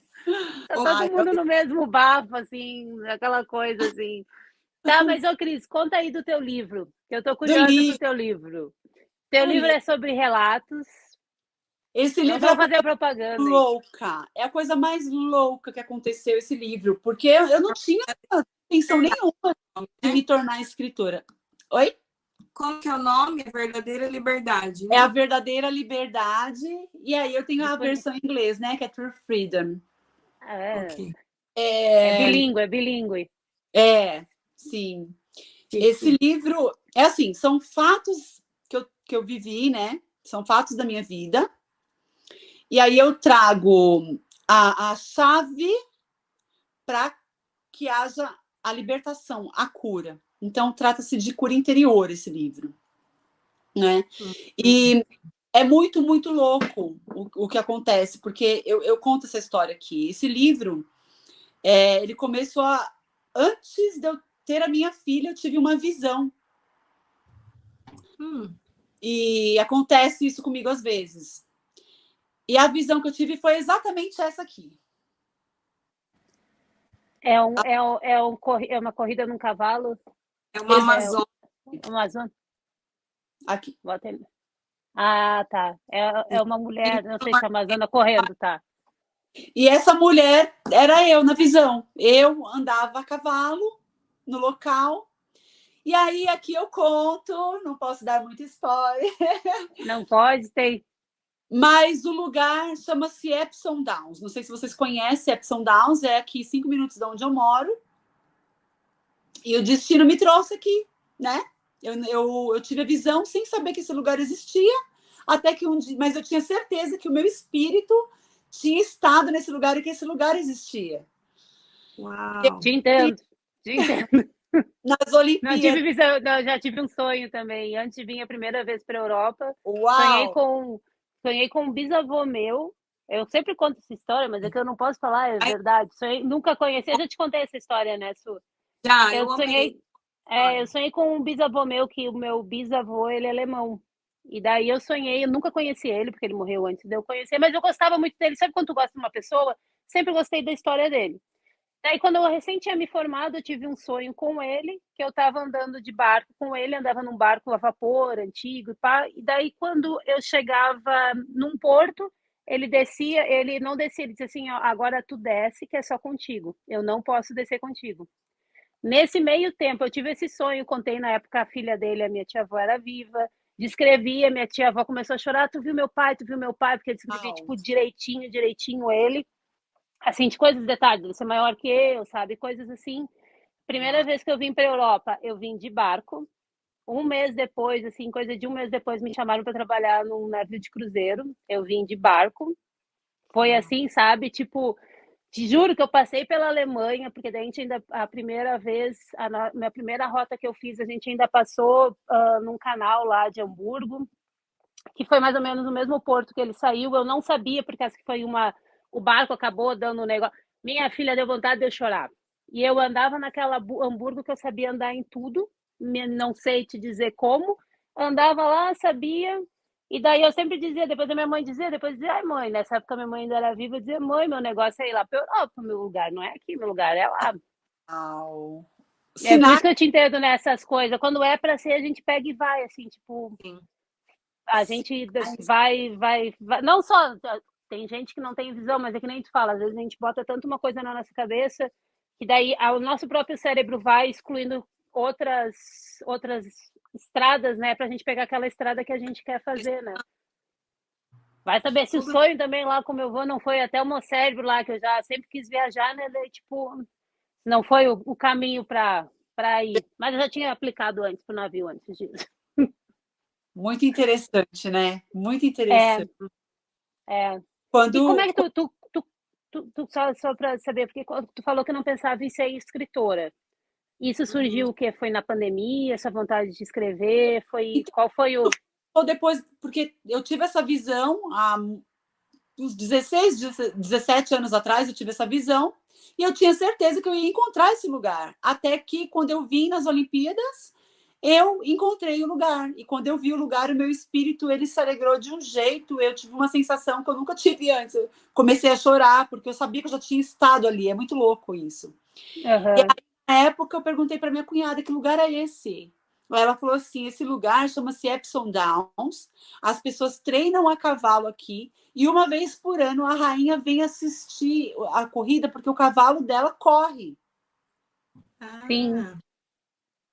tá todo mundo no mesmo bafo, assim, aquela coisa assim. Tá, mas ô Cris, conta aí do teu livro, que eu tô curiosa do teu livro. Teu livro é sobre relatos. Esse livro vou fazer propaganda. Louca. É a coisa mais louca que aconteceu esse livro, porque eu não tinha intenção nenhuma de me tornar escritora. Oi? Como que é o nome? A Verdadeira Liberdade. Né? É a Verdadeira Liberdade, e aí eu tenho a versão em inglês, né? Que é True Freedom. Okay. É bilíngue. Sim. Esse livro, é assim, são fatos que eu vivi, né? São fatos da minha vida. E aí eu trago a chave para que haja a libertação, a cura. Então, trata-se de cura interior esse livro. Né? E é muito, muito louco o que acontece, porque eu conto essa história aqui. Esse livro, ele começou antes de eu ter a minha filha, eu tive uma visão. E acontece isso comigo às vezes. E a visão que eu tive foi exatamente essa aqui. É uma corrida num cavalo? É uma Amazônia. Amazônia? Aqui. Ah, tá. É uma mulher, não sei se é Amazônia, correndo, tá. E essa mulher era eu na visão. Eu andava a cavalo no local. E aí aqui eu conto, não posso dar muito spoiler. Não pode, tem. Mas o lugar chama-se Epsom Downs. Não sei se vocês conhecem, Epsom Downs é aqui 5 minutos de onde eu moro. E o destino me trouxe aqui, né? Eu tive a visão sem saber que esse lugar existia, até que um dia, mas eu tinha certeza que o meu espírito tinha estado nesse lugar e que esse lugar existia. Uau! Te entendo. Nas Olimpíadas. Já tive um sonho também. Antes de vir a primeira vez para a Europa, Uau! sonhei com um bisavô meu. Eu sempre conto essa história, mas é que eu não posso falar, é verdade. Nunca conheci. Eu já te contei essa história, né, Su? Já, eu sonhei com um bisavô meu, que o meu bisavô, ele é alemão. E daí eu nunca conheci ele, porque ele morreu antes de eu conhecer, mas eu gostava muito dele. Sabe quando tu gosta de uma pessoa? Sempre gostei da história dele. Daí, quando eu recém tinha me formado, eu tive um sonho com ele, que eu estava andando de barco com ele, andava num barco a vapor, antigo, pá. E daí, quando eu chegava num porto, ele não descia, ele disse assim, ó, agora tu desce, que é só contigo. Eu não posso descer contigo. Nesse meio tempo, eu tive esse sonho, contei na época a filha dele, a minha tia-avó era viva, descrevi, a minha tia-avó começou a chorar, tu viu meu pai, porque eu descrevi, tipo, direitinho ele. Assim, de coisas, detalhes, ele ser maior que eu, sabe? Coisas assim. Primeira vez que eu vim para a Europa, eu vim de barco. Um mês depois, assim, coisa de um mês depois, me chamaram para trabalhar num navio de cruzeiro. Eu vim de barco. Foi assim, sabe? Tipo, te juro que eu passei pela Alemanha, porque daí a gente ainda, a primeira vez, minha primeira rota que eu fiz, a gente ainda passou num canal lá de Hamburgo, que foi mais ou menos no mesmo porto que ele saiu. Eu não sabia, porque acho que foi o barco acabou dando um negócio. Minha filha deu vontade de eu chorar. E eu andava naquela Hamburgo que eu sabia andar em tudo, não sei te dizer como. Andava lá, sabia. E daí eu sempre dizia, depois a minha mãe dizia, depois dizia, ai mãe, nessa época minha mãe ainda era viva, eu dizia, mãe, meu negócio é ir lá pra Europa, meu lugar não é aqui, meu lugar é lá. Uau. É por Sinais. isso que eu te entendo nessas coisas. Quando é pra ser, a gente pega e vai, assim, tipo, Sim. a gente vai. Não só. Tem gente que não tem visão, mas é que nem tu fala, às vezes a gente bota tanto uma coisa na nossa cabeça que daí o nosso próprio cérebro vai excluindo outras estradas, né, pra gente pegar aquela estrada que a gente quer fazer, né? Vai saber se o Tudo sonho também lá como eu vou não foi até o meu cérebro lá, que eu já sempre quis viajar, né? Daí, tipo, não foi o caminho para ir. Mas eu já tinha aplicado antes pro navio antes disso. Muito interessante, né? Muito É, interessante. é. E como Quando, é que só para saber, porque tu falou que não pensava em ser escritora. Isso Uhum. surgiu o quê? Foi na pandemia, essa vontade de escrever? Qual foi o. ou depois, porque eu tive essa visão há uns 16, 17 anos atrás, eu tive essa visão e eu tinha certeza que eu ia encontrar esse lugar. Até que, quando eu vim nas Olimpíadas, eu encontrei o lugar. E quando eu vi o lugar, o meu espírito ele se alegrou de um jeito. Eu tive uma sensação que eu nunca tive antes. Eu comecei a chorar, porque eu sabia que eu já tinha estado ali. É muito louco isso. E Uhum. aí, na época, eu perguntei para minha cunhada que lugar é esse. Ela falou assim: esse lugar chama-se Epsom Downs. As pessoas treinam a cavalo aqui e uma vez por ano a rainha vem assistir a corrida porque o cavalo dela corre. Sim, Ah,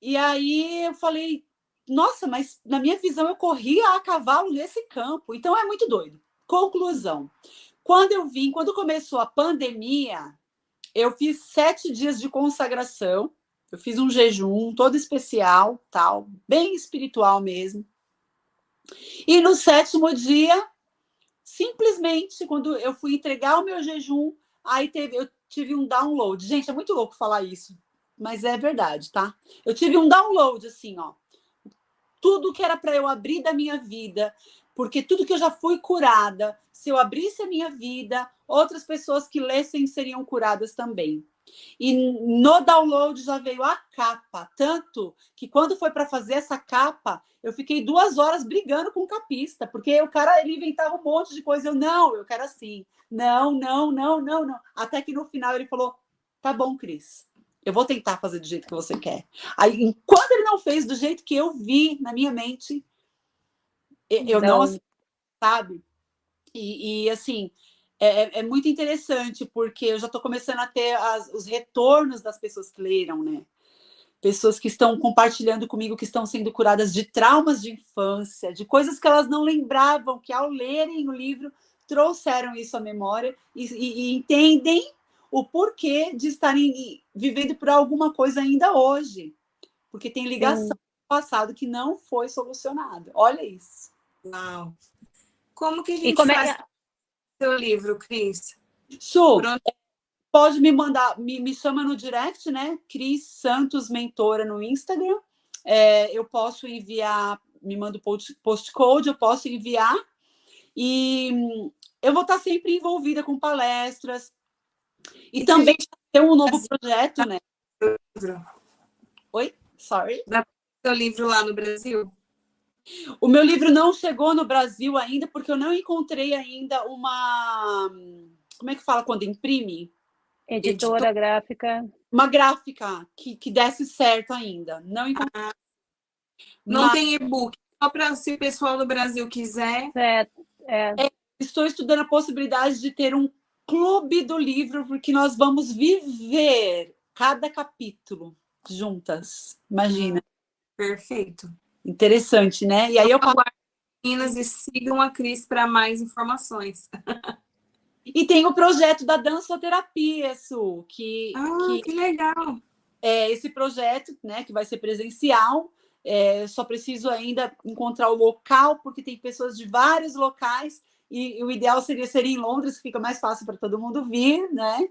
E aí eu falei: nossa, mas na minha visão eu corria a cavalo nesse campo. Então é muito doido. Conclusão: quando começou a pandemia, eu fiz 7 dias de consagração. Eu fiz um jejum todo especial, tal, bem espiritual mesmo. E no 7º dia, simplesmente, quando eu fui entregar o meu jejum, eu tive um download. Gente, é muito louco falar isso, mas é verdade, tá? Eu tive um download, assim, ó. Tudo que era para eu abrir da minha vida, porque tudo que eu já fui curada, se eu abrisse a minha vida, outras pessoas que lessem seriam curadas também. E no download já veio a capa, tanto que quando foi para fazer essa capa, eu fiquei 2 horas brigando com o capista, porque o cara ele inventava um monte de coisa. Eu quero assim. Não, não, não, não, não. Até que no final ele falou: tá bom, Cris, eu vou tentar fazer do jeito que você quer. Aí, enquanto ele não fez do jeito que eu vi na minha mente, eu não não. aceito, sabe? E assim, é muito interessante, porque eu já estou começando a ter os retornos das pessoas que leram, né? Pessoas que estão compartilhando comigo que estão sendo curadas de traumas de infância, de coisas que elas não lembravam, que ao lerem o livro trouxeram isso à memória e entendem o porquê de estarem vivendo por alguma coisa ainda hoje, porque tem ligação Sim. com o passado que não foi solucionado. Olha isso. uau. Como que a E gente como é. faz seu livro, Cris? Su, Por onde... pode me mandar, me chama no direct, né? Cris Santos Mentora no Instagram. Eu posso enviar, me manda o postcode, eu posso enviar. E eu vou estar sempre envolvida com palestras. E E que a também gente tem um novo projeto, né? livro? Oi? Sorry. Dá seu livro lá no Brasil? O meu livro não chegou no Brasil ainda, porque eu não encontrei ainda uma. Como é que fala quando imprime? Editora gráfica. Uma gráfica que desse certo ainda. Não encontrei. Não Mas tem e-book. Só para se o pessoal do Brasil quiser. É. estou estudando a possibilidade de ter um clube do livro, porque nós vamos viver cada capítulo juntas. Imagina. Perfeito. Interessante, né? E aí eu passo. Aguardem, meninas, e sigam a Cris para mais informações. E tem o projeto da dançoterapia, Su, Que legal. é esse projeto, né, que vai ser presencial. Só preciso ainda encontrar o local, porque tem pessoas de vários locais, e o ideal seria ser em Londres, que fica mais fácil para todo mundo vir, né?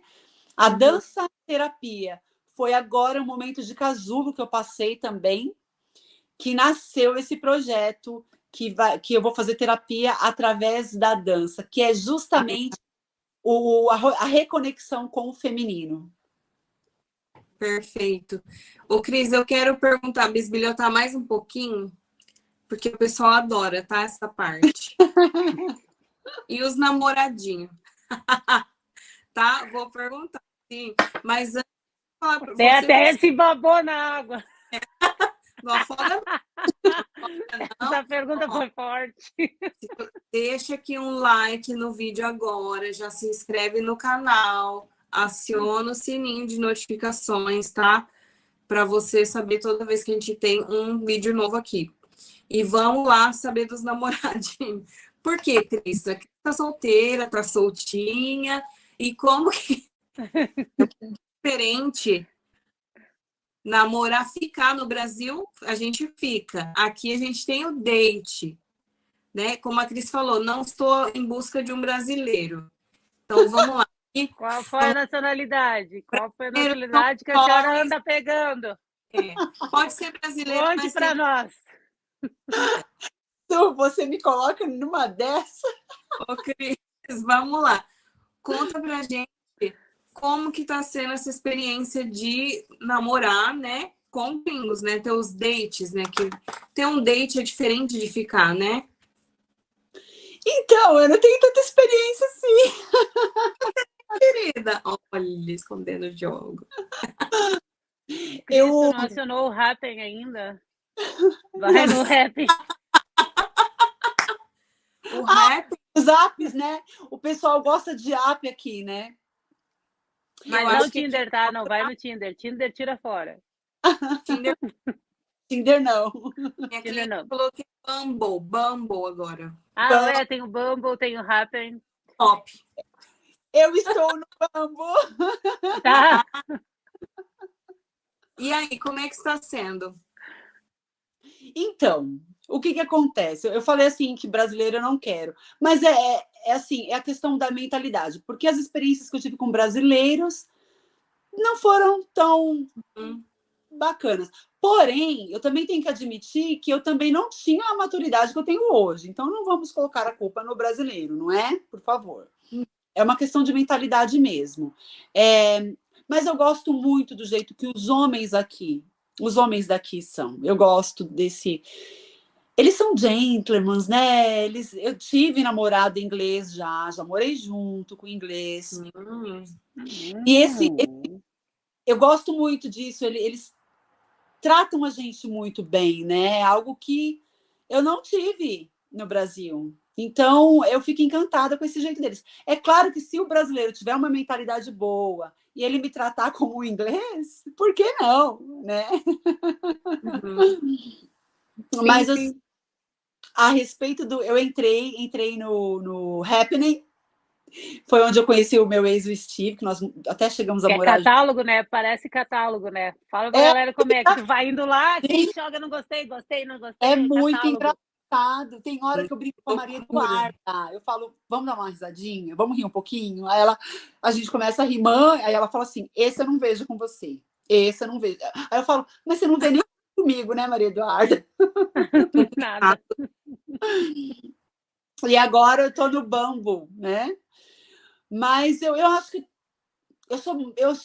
A dança terapia foi agora um momento de casulo que eu passei também, que nasceu esse projeto que eu vou fazer terapia através da dança, que é justamente a reconexão com o feminino. Perfeito. Ô, Cris, eu quero perguntar, bisbilhotar mais um pouquinho, porque o pessoal adora, tá? Essa parte. E os namoradinhos. Tá? Vou perguntar, sim. Mas antes de falar para Tem você, até esse babou na água. não afoga não. Essa pergunta foi forte. Deixa aqui um like no vídeo agora, já se inscreve no canal, aciona o sininho de notificações, tá? Para você saber toda vez que a gente tem um vídeo novo aqui. E vamos lá saber dos namoradinhos. Por quê, Cris? A Cris tá solteira, tá soltinha. E como que é diferente namorar, ficar no Brasil, a gente fica. Aqui a gente tem o date, né? Como a Cris falou, não estou em busca de um brasileiro. Então vamos lá. Qual foi a nacionalidade? Qual foi a nacionalidade que a senhora anda pegando? É, pode ser brasileiro, Conte mas para nós. Então, você me coloca numa dessa? Ô, Cris, vamos lá. Conta pra gente como que tá sendo essa experiência de namorar, né, com gringos, né, ter os dates, né, que ter um date é diferente de ficar, né? Então, eu não tenho tanta experiência assim. Querida, olha, escondendo o jogo. Cristo não acionou o Happn ainda? Vai no Happn. O rap, Os apps, né? O pessoal gosta de app aqui, né? Mas não o Tinder, tá? Não vai no Tinder. Tinder tira fora. Tinder, Tinder não. Tinder não. Coloquei Bumble agora. Ah, é, tem o Bumble, tem o Happn. Top. Eu estou no Bumble. Tá. E aí, como é que está sendo? Então, o que acontece? Eu falei assim que brasileiro eu não quero, mas é assim, é a questão da mentalidade, porque as experiências que eu tive com brasileiros não foram tão bacanas. Porém, eu também tenho que admitir que eu também não tinha a maturidade que eu tenho hoje. Então, não vamos colocar a culpa no brasileiro, não é? Por favor. É uma questão de mentalidade mesmo. Mas eu gosto muito do jeito que os homens daqui são. Eu gosto desse... Eles são gentlemen, né? Eu tive namorado inglês já morei junto com inglês. E eu gosto muito disso. Eles tratam a gente muito bem, né? Algo que eu não tive no Brasil. Então, eu fico encantada com esse jeito deles. É claro que se o brasileiro tiver uma mentalidade boa e ele me tratar como inglês, por que não, né? Mas sim. a respeito do... Eu entrei no Happening, foi onde eu conheci o meu ex, o Steve, que nós até chegamos a morar. É catálogo, né? Parece catálogo, né? Fala pra galera como é que tu vai indo lá, assim, joga, não gostei, não gostei. É muito catálogo. Engraçado. Tem hora que eu brinco com a Maria Eduarda. Eu falo, vamos dar uma risadinha? Vamos rir um pouquinho? Aí a gente começa a rir, mãe. Aí ela fala assim, esse eu não vejo com você. Esse eu não vejo. Aí eu falo, mas você não vê nem comigo, né, Maria Eduarda? Nada. E agora eu tô no Bumble, né? Mas eu acho que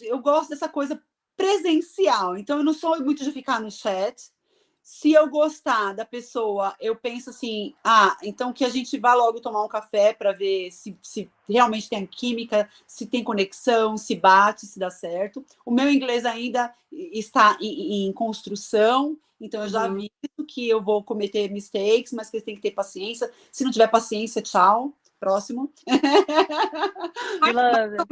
eu gosto dessa coisa presencial. Então, eu não sou muito de ficar no chat. Se eu gostar da pessoa, eu penso assim, então que a gente vá logo tomar um café para ver se realmente tem química, se tem conexão, se bate, se dá certo. O meu inglês ainda está em construção, então eu já vi que eu vou cometer mistakes, mas que eles têm que ter paciência. Se não tiver paciência, tchau. Próximo.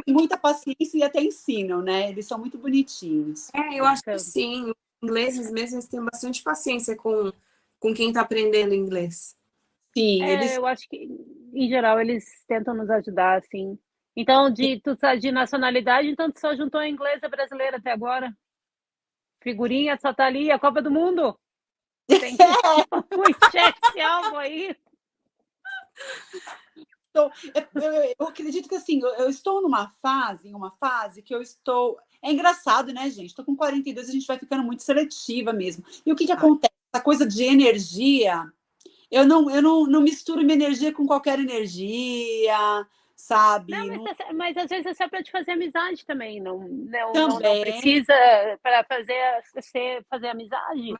Muita paciência e até ensinam, né? Eles são muito bonitinhos. Eu acho que sim. Os ingleses mesmo têm bastante paciência com quem está aprendendo inglês. Sim, eu acho que, em geral, eles tentam nos ajudar, assim. Então, de nacionalidade, então tu só juntou a inglesa brasileira até agora? Figurinha, só tá ali, a Copa do Mundo. Tem que puxar esse álbum aí. Então, eu acredito que assim, eu estou numa fase que eu estou... É engraçado, né, gente? Estou com 42, a gente vai ficando muito seletiva mesmo. E o que acontece? Essa coisa de energia, eu não misturo minha energia com qualquer energia, sabe? Mas às vezes é só para te fazer amizade também. Não precisa para fazer amizade.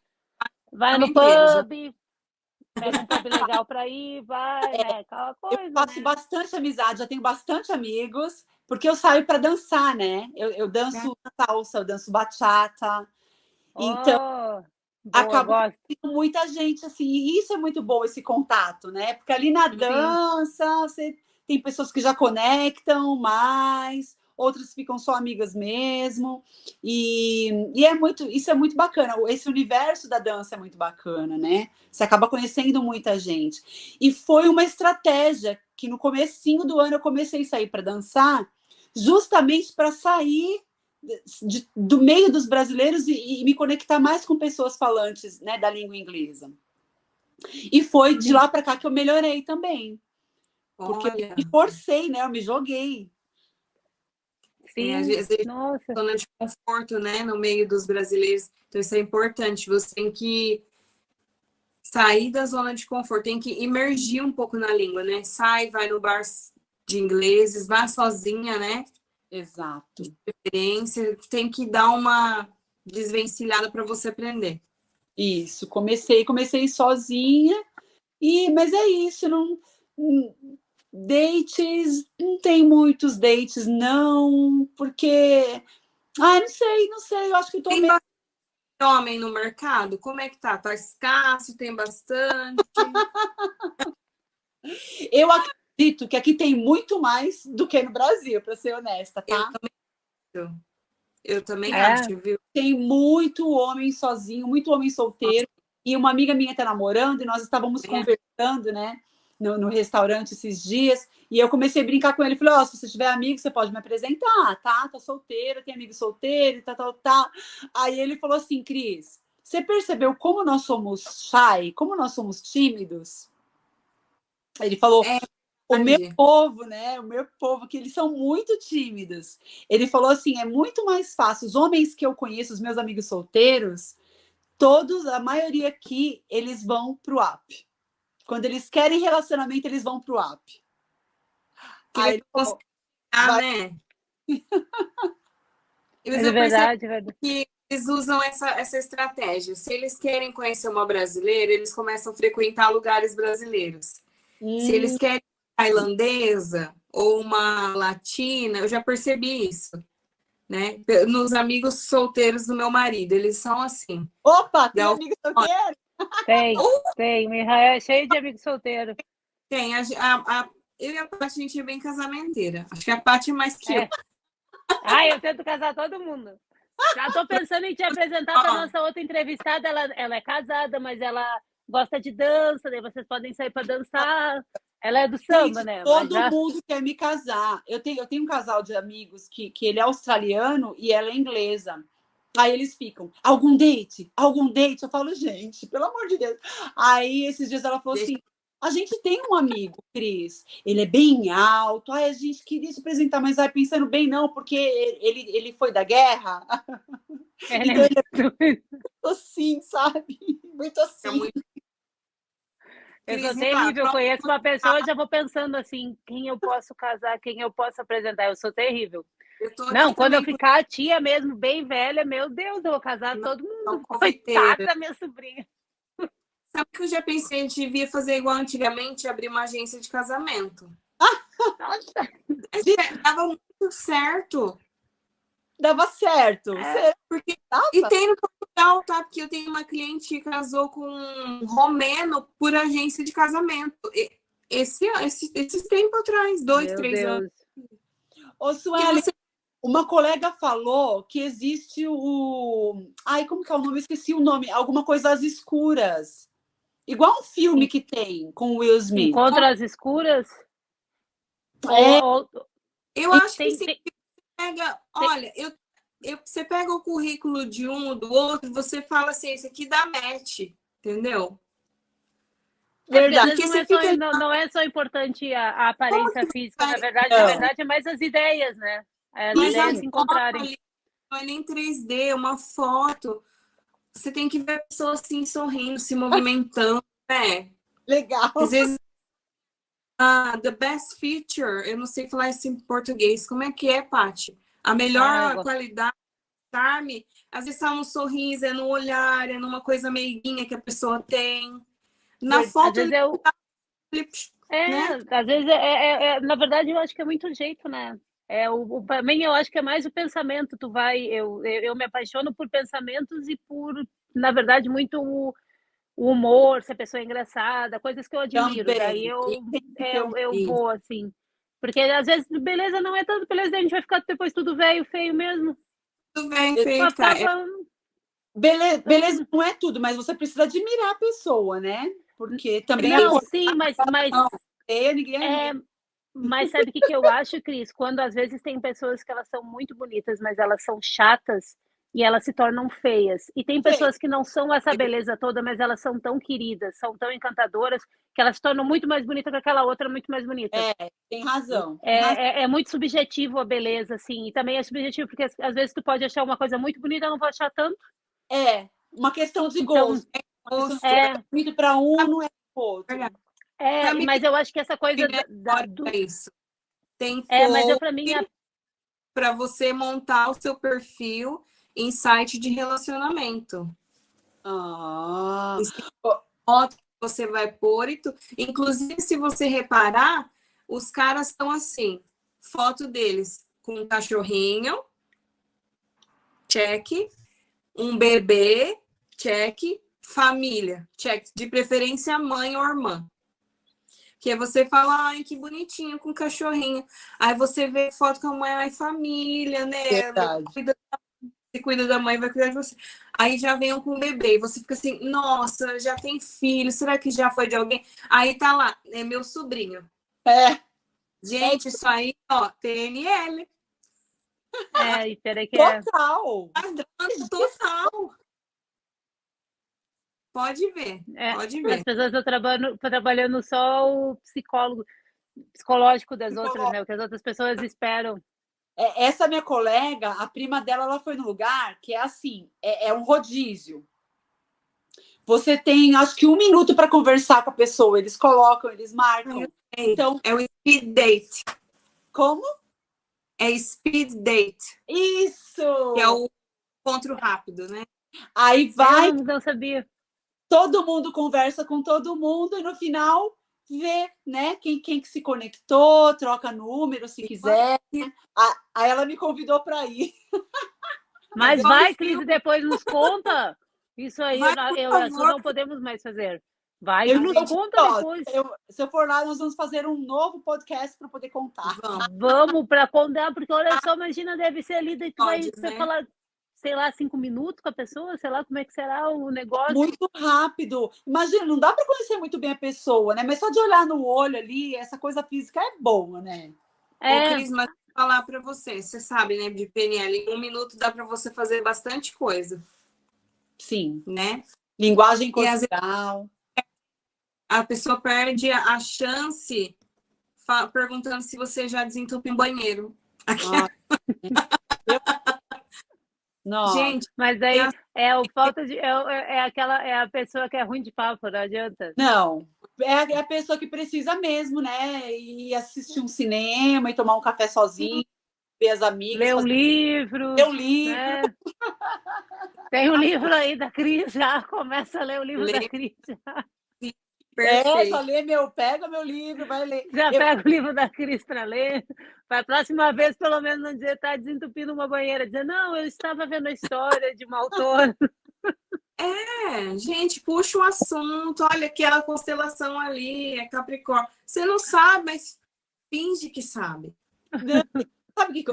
Vai no pub. Pega um pub legal para ir, vai, né? Aquela coisa, Eu faço né? bastante amizade, já tenho bastante amigos, porque eu saio para dançar, né? Eu danço salsa, eu danço bachata. Então, Oh, boa, acabo gosto. conhecendo muita gente, assim, e isso é muito bom, esse contato, né? Porque ali na dança, você tem pessoas que já conectam mais, outras ficam só amigas mesmo, e é muito, isso é muito bacana, esse universo da dança é muito bacana, né? Você acaba conhecendo muita gente. E foi uma estratégia que no comecinho do ano eu comecei a sair para dançar, justamente para sair do meio dos brasileiros e me conectar mais com pessoas falantes, né, da língua inglesa. E foi de lá para cá que eu melhorei também. Porque eu me forcei, né? Eu me joguei. Sim, às vezes nossa. zona de conforto, né, no meio dos brasileiros. Então, isso é importante. Você tem que sair da zona de conforto, tem que imergir um pouco na língua, né? Sai, vai no bar de ingleses, vá sozinha, né? Exato. De preferência, tem que dar uma desvencilhada para você aprender. Isso, comecei sozinha, mas é isso, não dates, não tem muitos dates, não, porque não sei, eu acho que eu tô Tem meio... homem no mercado? Como é que tá? Tá escasso? Tem bastante? Eu acredito que aqui tem muito mais do que no Brasil, para ser honesta, tá? Eu também acho, viu? Tem muito homem sozinho, muito homem solteiro. E uma amiga minha está namorando e nós estávamos conversando, né, no restaurante esses dias. E eu comecei a brincar com ele. Falei, se você tiver amigo, você pode me apresentar, tá? Tô solteiro, tenho amigo solteiro, tal. Aí ele falou assim, Cris, você percebeu como nós somos shy, como nós somos tímidos? Ele falou, o meu povo, né? O meu povo, que eles são muito tímidos. Ele falou assim: é muito mais fácil. Os homens que eu conheço, os meus amigos solteiros, todos, a maioria aqui, eles vão pro app. Quando eles querem relacionamento, eles vão pro app. Aí ele falou, né? Mas é verdade, é verdade. Que eles usam essa estratégia. Se eles querem conhecer uma brasileira, eles começam a frequentar lugares brasileiros. Se eles querem uma tailandesa ou uma latina, eu já percebi isso, né? Nos amigos solteiros do meu marido, eles são assim. Opa, tem amigo solteiro? Tem. O Israel é cheio de amigos solteiros. Tem. Eu e a Paty, a gente é bem casamenteira. Acho que a Paty é mais que eu. Eu tento casar todo mundo. Já tô pensando em te apresentar para nossa outra entrevistada. Ela é casada, mas ela gosta de dança, daí vocês podem sair para dançar. Ela é do samba, né? Todo mundo quer me casar. Eu tenho um casal de amigos que ele é australiano e ela é inglesa. Aí eles ficam, algum date? Algum date? Eu falo, gente, pelo amor de Deus. Aí esses dias ela falou assim, a gente tem um amigo, Cris, ele é bem alto, a gente queria te apresentar, mas pensando bem não, porque ele foi da guerra. Então ele é muito assim, sabe? Muito assim. Eu sou terrível, eu conheço uma pessoa e já vou pensando assim, quem eu posso casar, quem eu posso apresentar, eu sou terrível. Não, quando eu ficar tia mesmo, bem velha, meu Deus, eu vou casar todo mundo. Coitada da minha sobrinha. Sabe que eu já pensei, a gente devia fazer igual antigamente, abrir uma agência de casamento. Nossa! Dava muito certo. Dava certo. Porque... E tem no Portugal, tá? Porque eu tenho uma cliente que casou com um romeno por agência de casamento. Esses tempos atrás, 2, 3 anos. Ô, Sueli, uma colega falou que existe o... como que é o nome? Eu esqueci o nome. Alguma coisa às escuras. Igual um filme que tem com o Will Smith. Encontro às escuras? Eu acho que sim. Olha, você pega o currículo de um ou do outro, você fala assim, esse aqui dá match, entendeu? Verdade. Porque não é só importante a aparência física, na verdade é mais as ideias, né? As ideias se encontrarem. Não é nem 3D, uma foto. Você tem que ver a pessoa assim, sorrindo, se movimentando, né? Legal. Às vezes, the best feature, eu não sei falar isso em português. Como é que é, Paty? A melhor qualidade, charme, às vezes é um sorriso, é no olhar, é numa coisa meiguinha que a pessoa tem. Na Às foto, vezes né? às vezes na verdade eu acho que é muito jeito, né? Para mim eu acho que é mais o pensamento. Eu me apaixono por pensamentos e por, na verdade, muito o humor, se a pessoa é engraçada, coisas que eu admiro. Daí Também. E tem que ter eu isso. vou assim, porque às vezes beleza não é tanto beleza, a gente vai ficar depois tudo velho, feio mesmo. Tudo bem Vai feito, ficar, tá? Beleza não é tudo, mas você precisa admirar a pessoa, né? Porque também a não, cor sim, não, feia, ninguém é é, ninguém. mas sabe o que eu acho, Cris? Quando às vezes tem pessoas que elas são muito bonitas, mas elas são chatas e elas se tornam feias. E tem Feia. pessoas que não são essa beleza toda, mas elas são tão queridas, são tão encantadoras, que elas se tornam muito mais bonitas que aquela outra, muito mais bonita. Tem razão, tem razão. É muito subjetivo a beleza, assim, e também é subjetivo, porque às vezes tu pode achar uma coisa muito bonita, eu não vou achar tanto. Uma questão de Então, gosto. Uma questão de Gosto, gosto. Muito para um, não é para o verdade. outro. Sabe mas eu acho que essa que coisa é para isso? Tem mas coach para mim, para você montar o seu perfil em site de relacionamento. Ah, Foto que você vai pôr e inclusive, se você reparar, os caras estão assim, foto deles com um cachorrinho, check, um bebê, check, família, check, de preferência mãe ou irmã. Que é você fala, ai, que bonitinho com o cachorrinho. Aí você vê foto com a mãe, ai, família, né? verdade. Você cuida da mãe, vai cuidar de você. Aí já vem um com o bebê, e você fica assim, nossa, já tem filho, será que já foi de alguém? Aí tá lá, é meu sobrinho. É, Gente, isso aí, ó, TNL. e peraí que total. Padrão total. Pode ver, pode ver. as pessoas estão trabalhando só o psicológico das outras, né? O que as outras pessoas esperam. Essa minha colega, a prima dela, ela foi no lugar que é assim, é um rodízio. Você tem, acho que 1 minuto para conversar com a pessoa. Eles colocam, eles marcam. Então, é o speed date. Como? É speed date. Isso! Que é o encontro rápido, né? Aí vai, Eu não sabia. todo mundo conversa com todo mundo e no final vê, né, quem que se conectou, troca número se quiser. Aí ela me convidou para ir. Mas vai, Cris, depois nos conta. Isso aí vai, eu não podemos mais fazer. Vai e nos conta depois. Se eu for lá, nós vamos fazer um novo podcast para poder contar. Vamos para contar, porque olha só, imagina, deve ser ali, daí tu vai né? falar, sei lá, 5 minutos com a pessoa, sei lá como é que será o negócio. Muito rápido. Imagina, não dá para conhecer muito bem a pessoa, né? Mas só de olhar no olho ali, essa coisa física é boa, né? Ô, Cris, mas vou falar para você, você sabe, né, de PNL, em 1 minuto dá para você fazer bastante coisa. Sim. Né? Linguagem corporal. A pessoa perde a chance perguntando se você já desentupiu um banheiro. Gente, mas aí falta de é a pessoa que é ruim de papo, não adianta. Não, é a pessoa que precisa mesmo, né? Ir assistir um cinema e tomar um café sozinho, ver as amigas, ler um livro. Ler um livro. Né? Tem um livro aí da Cris, já começa a ler o livro da Cris. Já lê pega meu livro, vai ler. Já pega o livro da Cris para ler. Para a próxima vez, pelo menos, não dizer está desentupindo uma banheira, dizer, não, eu estava vendo a história de uma autora. Gente, puxa o assunto, olha aquela constelação ali, é Capricórnio. Você não sabe, mas finge que sabe. Sabe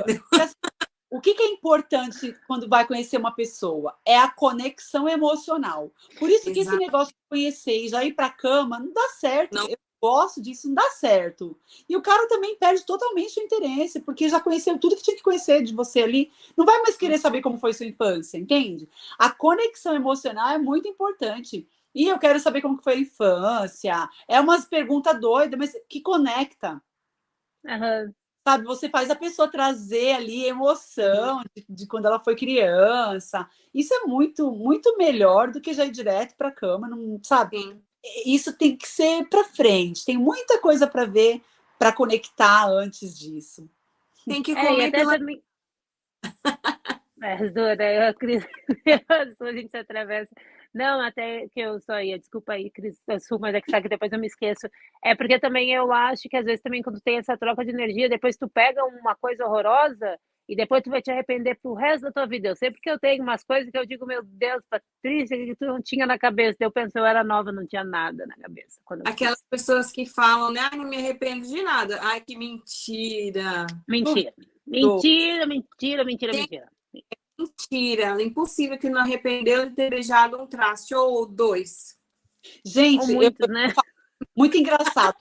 o que é importante quando vai conhecer uma pessoa? É a conexão emocional. Por isso que esse negócio de conhecer e já ir para a cama não dá certo. Não. Eu gosto disso, não dá certo. E o cara também perde totalmente o interesse, porque já conheceu tudo que tinha que conhecer de você ali. Não vai mais querer saber como foi sua infância, entende? A conexão emocional é muito importante. E eu quero saber como foi a infância. É umas perguntas doidas, mas que conecta. Sabe, você faz a pessoa trazer ali emoção de quando ela foi criança. Isso é muito, muito melhor do que já ir direto para a cama, não sabe? Sim. Isso tem que ser para frente. Tem muita coisa para ver, para conectar antes disso. Tem que comer pela... também... Dura, a gente se atravessa. Não, até que eu só ia, desculpa aí, Cris, mas é que sabe que depois eu me esqueço. É porque também eu acho que às vezes também quando tem essa troca de energia, depois tu pega uma coisa horrorosa e depois tu vai te arrepender pro resto da tua vida. Eu sei porque eu tenho umas coisas que eu digo, meu Deus, Patrícia, que tu não tinha na cabeça. Eu penso, eu era nova, não tinha nada na cabeça quando eu Aquelas fiz. pessoas que falam, né? Ai, não me arrependo de nada. Ai, que mentira. Mentira. Duvido. Mentira, mentira, mentira, Gente, mentira. mentira. Impossível que não arrependeu de ter beijado um traste ou dois. Ou Gente, muitos, né? muito engraçado.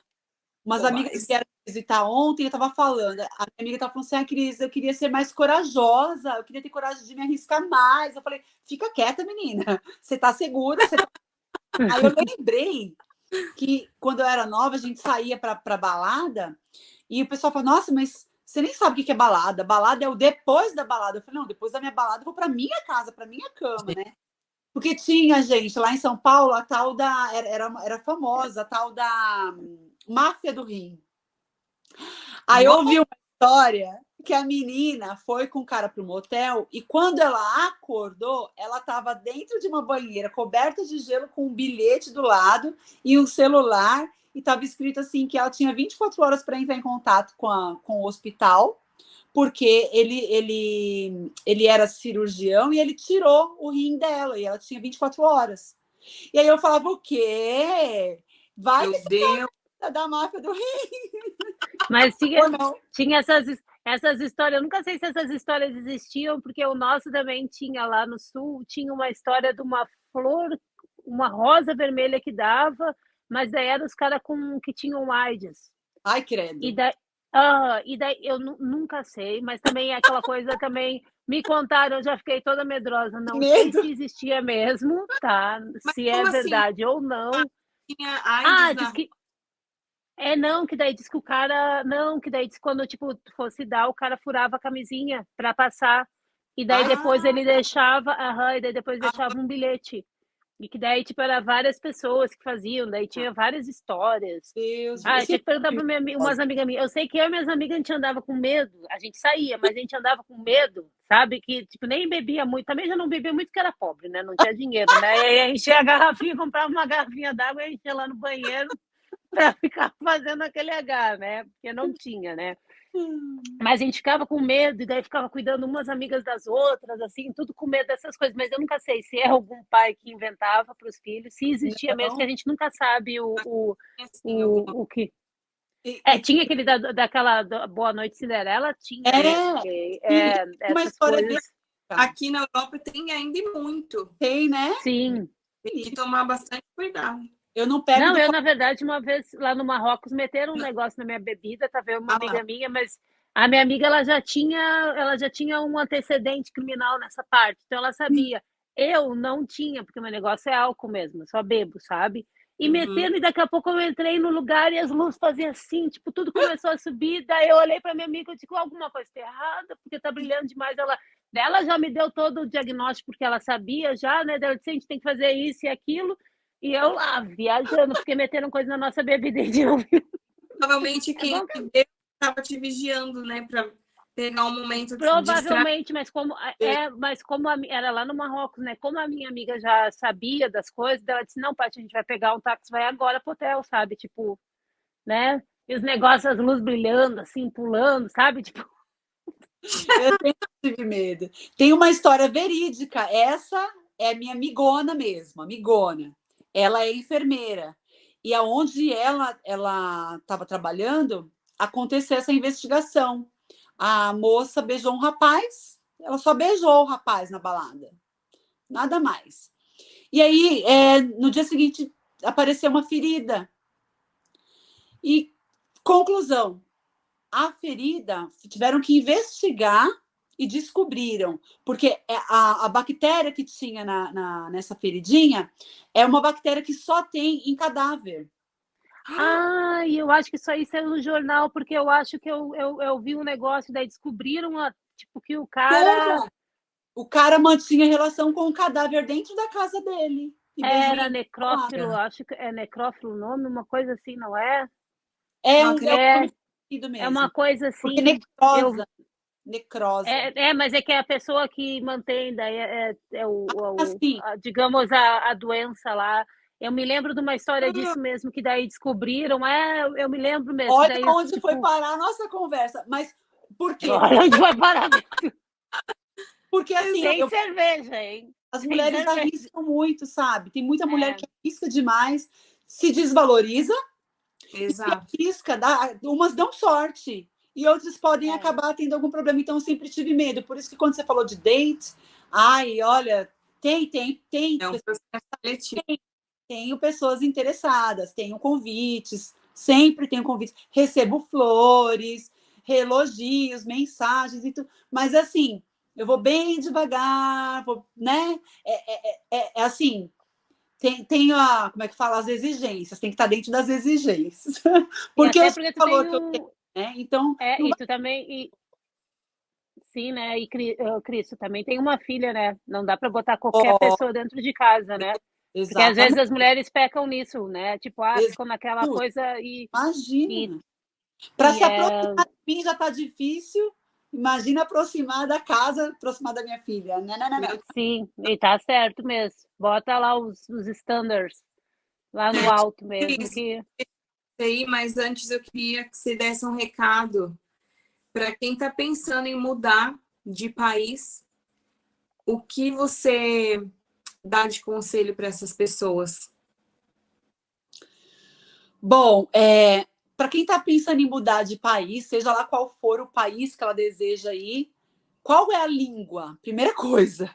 Umas Ou amigas mais. vieram me visitar ontem, eu estava falando. A minha amiga estava falando assim: ah, Cris, eu queria ser mais corajosa, eu queria ter coragem de me arriscar mais. Eu falei: fica quieta, menina. Você está segura? Você tá... Aí eu lembrei que quando eu era nova, a gente saía para balada e o pessoal falava: nossa, mas você nem sabe o que é balada. Balada é o depois da balada. Eu falei: não, depois da minha balada eu vou para minha casa, para minha cama, né? Porque tinha, gente, lá em São Paulo, a tal da. Era famosa, a tal da máfia do Rim. Aí eu ouvi uma história que a menina foi com o cara para o motel e quando ela acordou, ela estava dentro de uma banheira coberta de gelo com um bilhete do lado e um celular e estava escrito assim que ela tinha 24 horas para entrar em contato com o hospital porque ele era cirurgião e ele tirou o rim dela e ela tinha 24 horas. E aí eu falava, o quê? Vai Meu Deus. da máfia do rim Mas ou não? tinha essas histórias, eu nunca sei se essas histórias existiam, porque o nosso também tinha lá no sul, tinha uma história de uma flor, uma rosa vermelha que dava, mas daí eram os caras que tinham AIDS. Ai, E credo. daí, e daí eu nunca sei, mas também é aquela coisa também. Me contaram, eu já fiquei toda medrosa. Que Não sei medo. se existia mesmo, tá? Mas Se é como assim? verdade ou não. Tinha AIDS Ah, na diz rua? que não, que daí diz que o cara. Não, que daí diz que quando, tipo, fosse dar, o cara furava a camisinha pra passar. E daí depois Ah, ele deixava, e daí depois deixava um bilhete. E que daí, tipo, era várias pessoas que faziam, daí tinha várias histórias. Deus. Ah, eu tinha Esse... que perguntar para umas amigas minhas. Eu sei que eu e minhas amigas a gente andava com medo. A gente saía, mas a gente andava com medo, sabe? Que, tipo, nem bebia muito. Também já não bebia muito porque era pobre, né? Não tinha dinheiro, né? E aí enchia a garrafinha, comprava uma garrafinha d'água e enchia lá no banheiro para ficar fazendo aquele H, né? Porque não tinha, né? Mas a gente ficava com medo e daí ficava cuidando umas amigas das outras, assim, tudo com medo dessas coisas. Mas eu nunca sei se é algum pai que inventava para os filhos, se existia mesmo, que Não. a gente nunca sabe assim, alguma. o que. E Tinha aquele daquela Boa Noite Cinderela, tinha, né? é, Porque sim, uma essas história coisas. verídica. Aqui na Europa tem ainda e muito. Tem, né? Sim. Tem que tomar bastante cuidado. Eu não pego Não, do eu, na verdade, uma vez lá no Marrocos, meteram um negócio na minha bebida, tá vendo? Uma Ah lá. amiga minha, mas a minha amiga ela já tinha um antecedente criminal nessa parte, então ela sabia. Eu não tinha, porque meu negócio é álcool mesmo, eu só bebo, sabe? E Uhum. metendo, e daqui a pouco eu entrei no lugar e as luzes faziam assim, tipo, tudo começou a subir. Daí eu olhei para minha amiga e disse: alguma coisa está errada, porque tá brilhando demais. Ela já me deu todo o diagnóstico, porque ela sabia já, né? Ela disse: a gente tem que fazer isso e aquilo. E eu lá, viajando, porque meteram coisa na nossa bebida e de ouviu. Provavelmente É quem bom, te deu estava te vigiando, né? Para pegar um momento de distrair. provavelmente, mas como era lá no Marrocos, né? Como a minha amiga já sabia das coisas, ela disse: não, Paty, a gente vai pegar um táxi, vai agora pro hotel, sabe? Tipo, né? E os negócios, as luzes brilhando, assim, pulando, sabe? Tipo, Eu sempre tive medo. Tem uma história verídica. Essa é minha amigona mesmo, amigona. Ela é enfermeira. E aonde ela estava trabalhando, aconteceu essa investigação. A moça beijou um rapaz, ela só beijou o rapaz na balada. Nada mais. E aí, no dia seguinte, apareceu uma ferida. E, conclusão, a ferida tiveram que investigar e descobriram, porque a bactéria que tinha nessa feridinha é uma bactéria que só tem em cadáver. e eu acho que isso aí saiu no jornal, porque eu acho que eu vi um negócio, daí descobriram, tipo, que o cara Como? O cara mantinha relação com o cadáver dentro da casa dele e beijou era lá. necrófilo, acho que é necrófilo o nome, uma coisa assim, não é? É Não um acredito. É, nome parecido é uma mesmo. coisa Porque assim, eu necrosa necrosa. Mas é que é a pessoa que mantém, daí Assim, digamos, a doença lá. Eu me lembro de uma história disso mesmo, que daí descobriram, eu me lembro mesmo. olha Daí, onde foi parar a nossa conversa. Mas por quê? Olha onde foi parar. Porque assim, Sem cerveja, hein? as Sem mulheres cerveja. arriscam muito, sabe? Tem muita mulher que arrisca demais, se desvaloriza, Exato. e arrisca, umas dão sorte, e outras podem acabar tendo algum problema. Então, eu sempre tive medo. Por isso que quando você falou de date, olha, tem É um processo seletivo. Tenho pessoas interessadas, tenho convites, sempre tenho convites, recebo flores, elogios, mensagens e tudo, mas assim, eu vou bem devagar, né? Assim, tem como é que fala, as exigências, tem que estar dentro das exigências. Porque até eu porque tu falou tem que eu tenho, né? Então, e tu também, sim, né? E Cris, tu também tem uma filha, né? Não dá para botar qualquer pessoa dentro de casa, né? Porque às vezes as mulheres pecam nisso, né? Tipo, ficam naquela coisa e... Imagina. Para se aproximar de mim já está difícil. Imagina aproximar da casa, aproximar da minha filha. Não. Sim, e tá certo mesmo. Bota lá os standards lá no alto mesmo. Mas antes eu queria que você desse um recado para quem está pensando em mudar de país. O que você dá de conselho para essas pessoas? Bom, para quem está pensando em mudar de país, seja lá qual for o país que ela deseja ir, qual é a língua? Primeira coisa,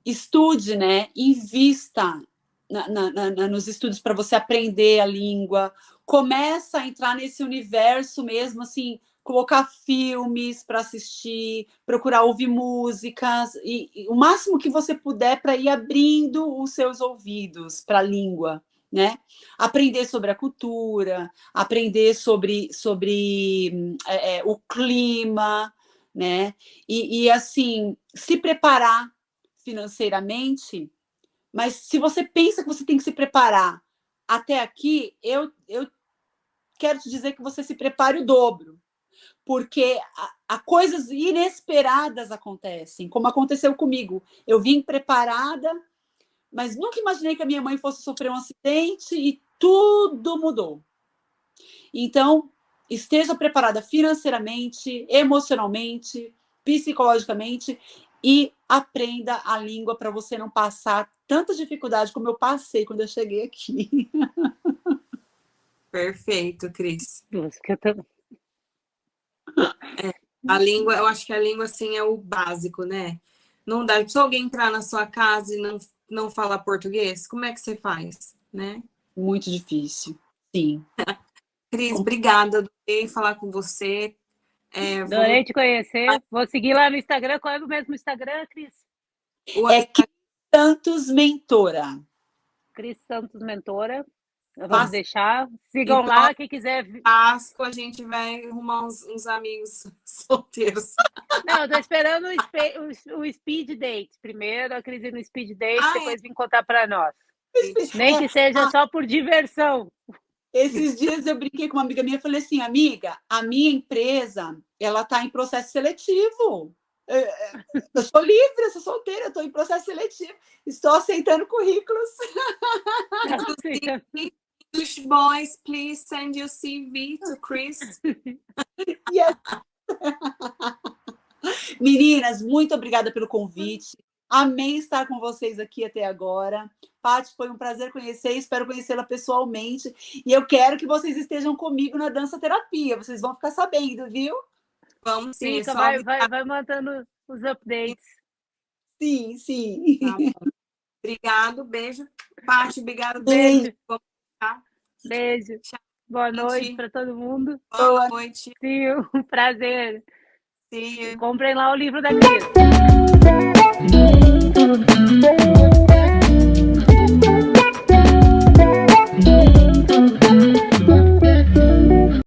estude, né? Invista nos estudos para você aprender a língua. Começa a entrar nesse universo mesmo, assim, colocar filmes para assistir, procurar ouvir músicas, e o máximo que você puder para ir abrindo os seus ouvidos para a língua. Né? Aprender sobre a cultura, aprender sobre o clima, né? E assim, se preparar financeiramente, mas se você pensa que você tem que se preparar até aqui, eu quero te dizer que você se prepare o dobro, porque coisas inesperadas acontecem, como aconteceu comigo. Eu vim preparada, mas nunca imaginei que a minha mãe fosse sofrer um acidente e tudo mudou. Então, esteja preparada financeiramente, emocionalmente, psicologicamente e aprenda a língua para você não passar tanta dificuldade como eu passei quando eu cheguei aqui. Perfeito, Cris. A língua, eu acho que a língua assim é o básico, né? Não dá. Se alguém entrar na sua casa e não falar português, como é que você faz, né? Muito difícil, sim. Cris, obrigada. Adorei falar com você. Adorei te conhecer. Vou seguir lá no Instagram. Qual é o mesmo Instagram, Cris? Cris Santos Mentora. Cris Santos Mentora. Vamos deixar. Sigam lá, quem quiser. Páscoa, a gente vai arrumar uns amigos solteiros. Não, eu tô esperando o speed date primeiro, a Cris ir no speed date, depois vir contar para nós. Nem que seja só por diversão. Esses dias eu brinquei com uma amiga minha e falei assim, amiga, a minha empresa, ela está em processo seletivo. Eu sou livre, eu sou solteira, eu estou em processo seletivo. Estou aceitando currículos. English boys, please send your CV to Chris. Yes. Meninas, muito obrigada pelo convite. Amei estar com vocês aqui até agora. Paty, foi um prazer conhecer, espero conhecê-la pessoalmente. E eu quero que vocês estejam comigo na dança terapia. Vocês vão ficar sabendo, viu? Vamos sim. Vai mantendo os updates. Sim, sim. Tá, obrigado, beijo. Paty, obrigado. Beijo. Beijo. Boa noite para todo mundo. Boa noite. Sim, um prazer. Sim. Comprem lá o livro da Cris.